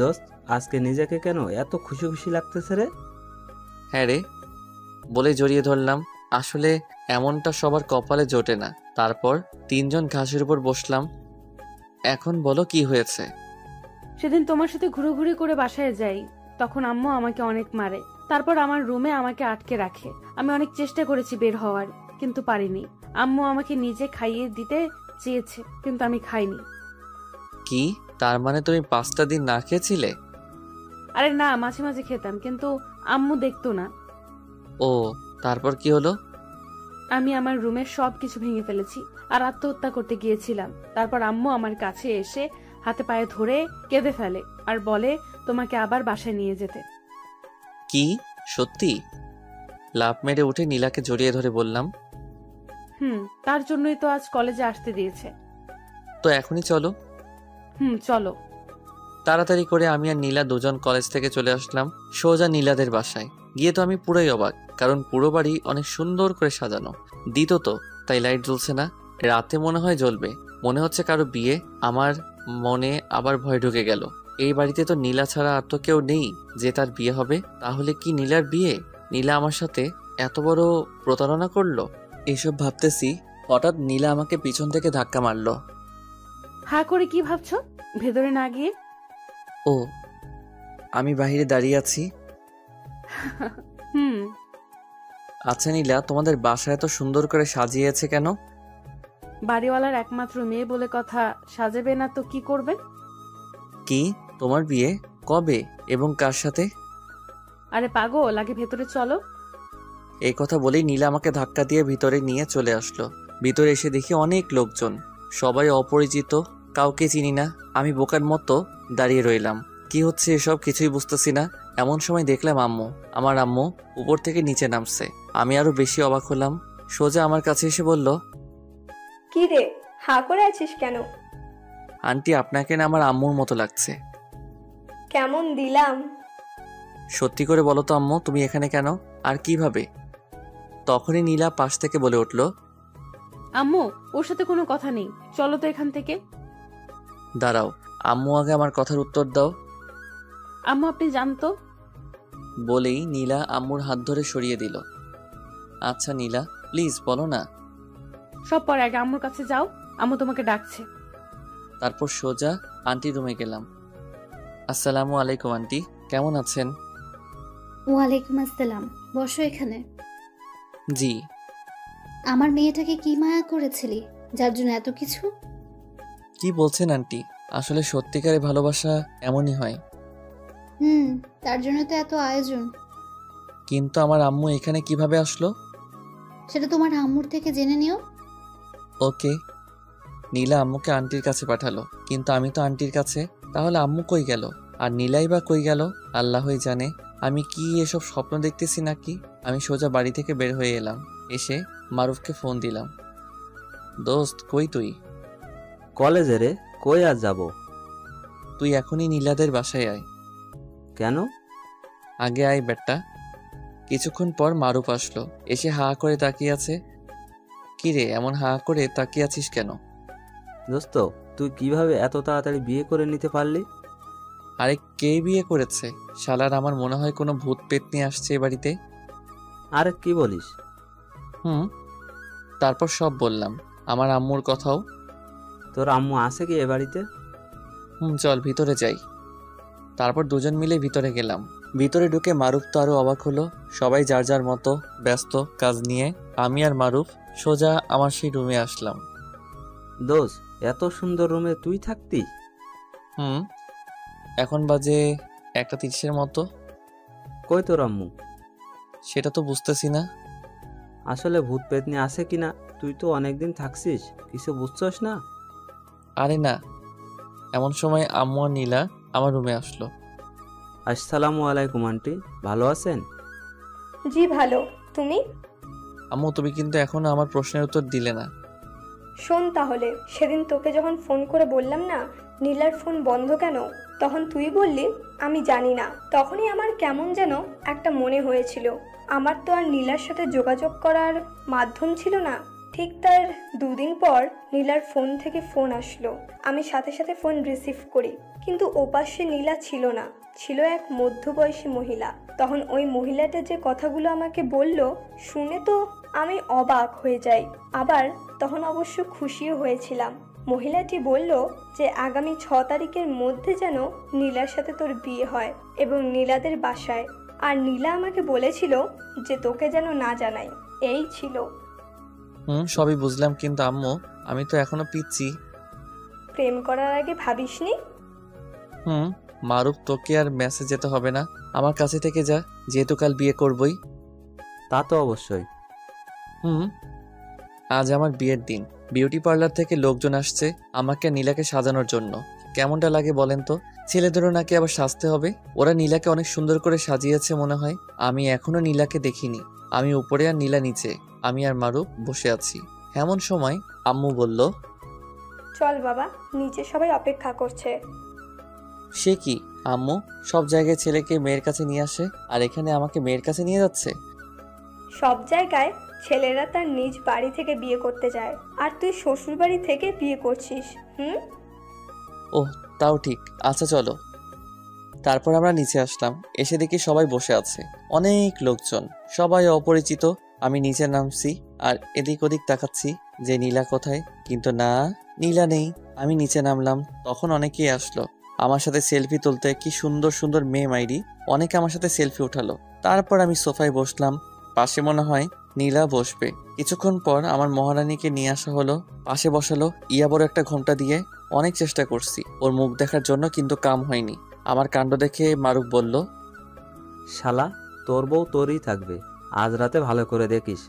দোস্ত, আজকে নিজেকে কেন এত খুশি খুশি লাগতেছে রে? হ্যাঁ রে, বলে জড়িয়ে ধরলাম। আসলে এমনটা সবার কপালে জোটে না। তারপর তিনজন ঘাসের উপর বসলাম। এখন বলো কি হয়েছে? সেদিন তোমার সাথে ঘুরোঘুরি করে বাসায় যাই, তখন আম্মু আমাকে অনেক মারে। তারপর আমার রুমে আমাকে আটকে রাখে। আমি অনেক চেষ্টা করেছি বের হওয়ার, কিন্তু পারিনি। আম্মু আমাকে নিজে খাইয়ে দিতে চেয়েছে, কিন্তু আমি খাইনি। কি, তার মানে তুমি 5টা দিন না খেয়েছিলে? আরে না, মাঝে মাঝে খেতাম, কিন্তু আম্মু দেখতো না। ও, তারপর কি হলো? আমি আমার রুমের সবকিছু ভেঙে ফেলেছি আর আত্মহত্যা করতে গিয়েছিলাম। তারপর আম্মু আমার কাছে এসে হাতে পায়ে ধরে কেঁদে ফেলে আর বলে তোমাকে আবার বাসায় নিয়ে যেতে। কি, সত্যি? লাফ মেরে উঠে নীলাকে জড়িয়ে ধরে বললাম, তার জন্যই তো আজ কলেজে আসতে দিয়েছে। তো এখনই চলো। চলো। তাড়াতাড়ি করে আমি আর নীলা দুজন কলেজ থেকে চলে আসলাম সোজা নীলাদের বাসায়। গিয়ে তো আমি পুরোই অবাক, কারণ পুরো বাড়ি অনেক সুন্দর করে সাজানো। দিত তো, তাই লাইট জ্বলছে না। রাতে মনে হয় জ্বলবে, মনে হচ্ছে কারো বিয়ে। আমার মনে আবার ভয় ঢুকে গেল। এই বাড়িতে তো নীলা ছাড়া আর তো কেউ নেই যে তার বিয়ে হবে। তাহলে কি নীলার বিয়ে? নীলা আমার সাথে এত বড় প্রতারণা করলো? এসব ভাবতেছি, হঠাৎ নীলা আমাকে পিছন থেকে ধাক্কা মারলো। হা করে কি ভাবছো ভেতরে না গিয়ে? ও, আমি বাইরে দাঁড়িয়ে আছি। আচ্ছা নীলা, তোমাদের বাসা এত সুন্দর করে সাজিয়েছে কেন? বাড়িওয়ালার একমাত্র মেয়ে বলে কথা, সাজাবে না তো কি করবে? কি, তোমার বিয়ে কবে এবং কার সাথে? আরে পাগল, আগে ভেতরে চলো। এই কথা বলেই নীলা আমাকে ধাক্কা দিয়ে ভিতরে নিয়ে চলে আসলো। ভিতরে এসে দেখি অনেক লোকজন, সবাই অপরিচিত, কাউকে চিনি না। আমি বোকার মতো দাঁড়িয়ে রইলাম। কি হচ্ছে এসব কিছুই বুঝতেছি না। এমন সময় দেখলাম আমার আম্মু উপর থেকে নিচে নামছে। আমি আরো বেশি অবাক হলাম। সোজা আমার কাছে এসে বলল, কি রে, হা করে আছিস কেন? আন্টি, আপনাকে না আমার আম্মুর মতো লাগছে। কেমন দিলাম? সত্যি করে বলো তো আম্মু, তুমি এখানে কেন আর কিভাবে? তখনই নীলা পাশ থেকে বলে উঠল, আম্মু, ওর সাথে কোনো কথা নেই, চলো তো এখান থেকে। দাঁড়াও, আম্মু আগে আমার কথার উত্তর দাও। আম্মু আপনি জানতো। বলেই নীলা আম্মুর হাত ধরে সরিয়ে দিল। আচ্ছা নীলা, প্লিজ বলো না। সব পরে, আগে আম্মুর কাছে যাও, আম্মু তোমাকে ডাকছে। তারপর সোজা আন্টির রুমে গেলাম। আসসালামু আলাইকুম আন্টি, কেমন আছেন? ওয়ালাইকুম আসসালাম, বসো এখানে। জি। আমার মেয়েটাকে কি মায়া করেছিলি যার জন্য এত কিছু? কি বলছেন আন্টি? আসলে সত্যিকারে ভালোবাসা এমনই হয়। তার জন্য তো এত আয়োজন। কিন্তু আমার আম্মু এখানে কিভাবে আসলো? সেটা তোমার আম্মুর থেকে জেনে নিও। ওকে। নীলা আম্মুকে আন্টির কাছে পাঠালো, কিন্তু আমি তো আন্টির কাছে। তাহলে আম্মু কই গেল? আর নীলাই বা কই গেল? আল্লাহই জানে। আমি কি এসব স্বপ্ন দেখতেছি নাকি? আমি সোজা বাড়ি থেকে বের হয়ে এলাম। এসে মারুফকে ফোন দিলাম। দোস্ত, কই তুই? কলেজে রে। কই আর যাব? তুই এখনই নীলাদের বাসায় আয়। কেন? আগে আয় বেটা। কিছুক্ষণ পর মারুফ আসলো। এসে হা করে তাকিয়ে আছে। কিরে, এমন হা করে তাকিয়ে আছিস কেন? দোস্ত তুই কিভাবে এত তাড়াতাড়ি বিয়ে করে নিতে পারলি? আরে কে বিয়ে করেছে? শালার আমার মনে হয় কোনো ভূত পেতনি আসছে এ বাড়িতে। আরে কি বলিস? হুম, তারপর সব বললাম, আমার আম্মুর কথাও। তোর আম্মু আছে কি এ বাড়িতে? চল ভিতরে যাই। তারপর দুজন মিলে ভিতরে গেলাম। ভিতরে ঢুকে মারুফ তো আরো অবাক হলো। সবাই যার যার মতো ব্যস্ত কাজ নিয়ে। আমি আর মারুফ সোজা আমার সেই রুমে আসলাম। দোষ, এত সুন্দর রুমে তুই থাকতি? এখন বাজে 1:30 মতো। কই তোর আম্মু? সেটা তো বুঝতেছি না। আসলে ভূত পেতনি আছে কিনা তুই তো অনেকদিন থাকছিস, কিছু বুঝছস না? আরে না, এমন সময় আম্মু আর নীলা আমার রুমে আসলো। আসসালামু আলাইকুম আন্টি, ভালো আছেন? জি ভালো, তুমি? আম্মু তুমি কিন্তু এখনো আমার প্রশ্নের উত্তর দিলে না। শোন তাহলে, সেদিন তোকে যখন ফোন করে বললাম না নীলার ফোন বন্ধ কেন, তখন তুই বললি আমি জানি না। তখনই আমার কেমন যেন একটা মনে হয়েছিল। আমার তো আর নীলার সাথে যোগাযোগ করার মাধ্যম ছিল না। ঠিক তার 2 দিন পর নীলার ফোন থেকে ফোন আসলো। আমি সাথে সাথে ফোন রিসিভ করি, কিন্তু ওপাশে নীলা ছিল না, ছিল এক মধ্যবয়সী মহিলা। তখন ওই মহিলাটা যে কথাগুলো আমাকে বলল শুনে তো আমি অবাক হয়ে যাই, আবার তখন অবশ্য খুশিও হয়েছিলাম। মহিলাটি বলল যে আগামী 6 তারিখের মধ্যে যেন নীলার সাথে তোর বিয়ে হয় এবং নীলাদের বাসায়। আর নীলা আমাকে বলেছিল যে তোকে যেন না জানাই। এই ছিল। সবই বুঝলাম, কিন্তু আম্মু আমি তো এখনো পিচ্ছি। প্রেম করার আগে ভাবিসনি? মারুফ তোকে আর মেসেজ যেতে হবে না, আমার কাছে থেকে যা, যেহেতু কাল বিয়ে করবই। তা তো অবশ্যই। আজ আমার বিয়ের দিন। বিউটি পার্লার থেকে লোকজন আসছে আমাকে নীলাকে সাজানোর জন্য। কেমনটা লাগে বলেন তো? ছেলেদেরও নাকি আবার সাজতে হবে। ওরা নীলাকে অনেক সুন্দর করে সাজিয়েছে মনে হয়। আমি এখনো নীলাকে দেখিনি। আমি উপরে আর নীলা নিচে, আমি আর মারুফ বসে আছি। এমন সময় আম্মু বলল, চল বাবা, নিচে সবাই অপেক্ষা করছে। সে কি আম্মু, সব জায়গায় ছেলেকে মেয়ের কাছে নিয়ে আসে, আর এখানে আমাকে মেয়ের কাছে নিয়ে যাচ্ছে? সব জায়গায় ছেলেরা তার নিজ বাড়ি থেকে বিয়ে করতে যায়, আর তুই শ্বশুর বাড়ি থেকে বিয়ে করছিস। ওহ, তাও ঠিক, আচ্ছা চলো। তারপর আমরা নিচে আসলাম। এসে দেখি সবাই বসে আছে, অনেক লোকজন, সবাই অপরিচিত। আমি নিচে নামছি আর এদিক ওদিক তাকাচ্ছি যে নীলা কোথায়, কিন্তু না, নীলা নেই। আমি নিচে নামলাম, তখন অনেকেই আসলো আমার সাথে সেলফি তুলতে। কি সুন্দর সুন্দর মেয়ে মাইরি, অনেকে আমার সাথে সেলফি উঠালো। তারপর আমি সোফায় বসলাম, পাশে মনে হয় নীলা বসবে। কিছুক্ষণ পর আমার মহারানীকে নিয়ে আসা হলো, পাশে বসালো। ইয়া বড় একটা ঘোমটা দিয়ে অনেক চেষ্টা করছি ওর মুখ দেখার জন্য, কিন্তু কাম হয়নি। আমার কাণ্ড দেখে মারুফ বলল, শালা, তোর বউ তোরই থাকবে, আজ রাতে ভালো করে দেখিস।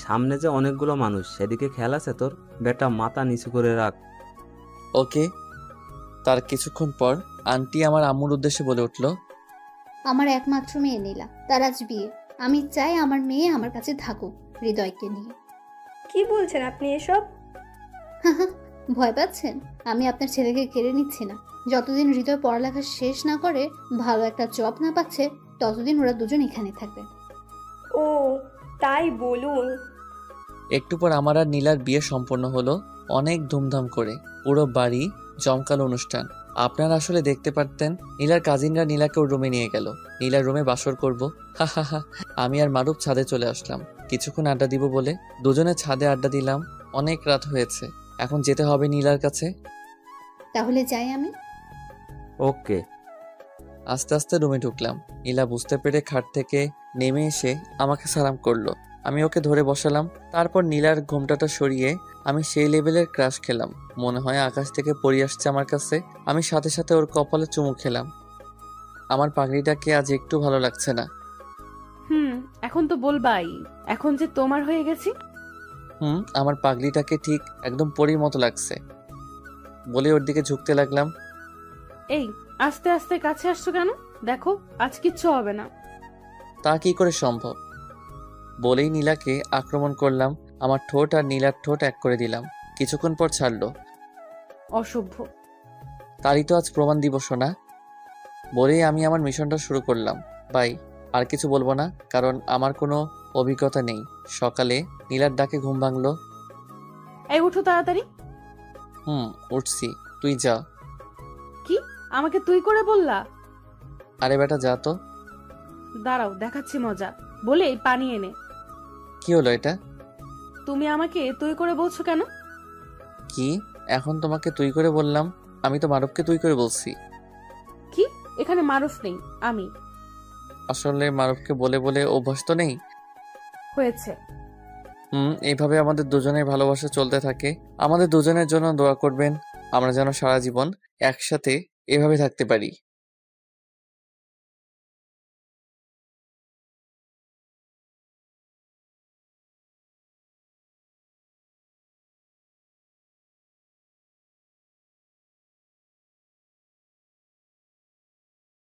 সামনে যে অনেকগুলো মানুষ, সেদিকে খেয়াল আছে তোর? বেটা, মাথা নিচু করে রাখ। ওকে। তার কিছুক্ষণ পর আন্টি আমার আম্মুর উদ্দেশ্যে বলে উঠল, আমার একমাত্র মেয়ে নীলা, তার আজ বিয়ে। আমি চাই আমার মেয়ে আমার কাছে থাকুক হৃদয়কে নিয়ে। কি বলছেন আপনি এসব? ভয় পাচ্ছেন? আমি আপনার ছেলেকে কেড়ে নিচ্ছি না। যতদিন হৃদয় পড়ালেখা শেষ না করে, ভালো একটা জব না পাচ্ছে, ততদিন ওরা দুজন এখানে থাকবে। ও তাই বলুন। একটু পর আমার আর নীলার বিয়ে সম্পন্ন হলো, অনেক ধুমধাম করে। পুরো বাড়ি জমকালো অনুষ্ঠান। আপনারা আসলে দেখতে পারতেন। নীলার কাজিনরা নীলাকে ওর রুমে নিয়ে গেল, নীলার রুমে বাসর করব। হা। আমি আর মারুফ ছাদে চলে আসলাম কিছুক্ষণ আড্ডা দিব বলে। দুজনে ছাদে আড্ডা দিলাম। অনেক রাত হয়েছে, এখন যেতে হবে নীলার কাছে। তাহলে যাই আমি। ওকে। আস্তে আস্তে রুমে ঢুকলাম। নীলা বুঝতে পেরে খাট থেকে নেমে এসে আমাকে সালাম করলো। আমি ওকে ধরে বসালাম। তারপর নীলার ঘোমটাটা সরিয়ে আমি সেই লেভেলের ক্রাশ খেলাম, মনে হয় আকাশ থেকে পড়ে আসছে আমার কাছে। আমি সাথে সাথে ওর কপালে চুমু খেলাম। আমার পাগড়িটাকে আজ একটু ভালো লাগছে না। এখন তো বলবাই, এখন যে তোমার হয়ে গেছি। আমার পাগড়িটাকে ঠিক একদম পরীর মতো লাগছে বলে ওর দিকে ঝুঁকতে লাগলাম। এই, আস্তে আস্তে কাছে আসছো কেন? দেখো, আজ কিচ্ছু হবে না। তা কি করে সম্ভব? বলেই নীলাকে আক্রমণ করলাম। আমার ঠোঁট আর নীলার ঠোঁট এক করে দিলাম। কিছুক্ষণ পর ছাড়লো। অসভ্য। তারই তো আজ প্রমাণ দিবস না। বলেই আমি আমার মিশনটা শুরু করলাম। বাই, আর কিছু বলবো না, কারণ আমার কোনো অভিজ্ঞতা নেই। সকালে নীলার ডাকে ঘুম ভাঙলো। এই উঠো তাড়াতাড়ি। উঠছি, তুই যা। কি আমাকে তুই করে বললা? আরে বেটা যা তো। দাঁড়াও দেখাচ্ছি মজা। বলে এই পানি এনে। কি হলো এটা? তুমি আমাকে তুই করে বলছো কেন? কি এখন তোমাকে তুই করে বললাম? আমি তো মারুফকে তুই করে বলছি। কি এখানে মারুফ নেই, আমি। আসলে মারুফকে বলে বলে অভ্যাস তো নেই। হয়েছে। এইভাবে আমাদের দুজনের ভালোবাসা চলতে থাকে। আমাদের দুজনের জন্য দোয়া করবেন, আমরা যেন সারা জীবন একসাথে এভাবে থাকতে পারি।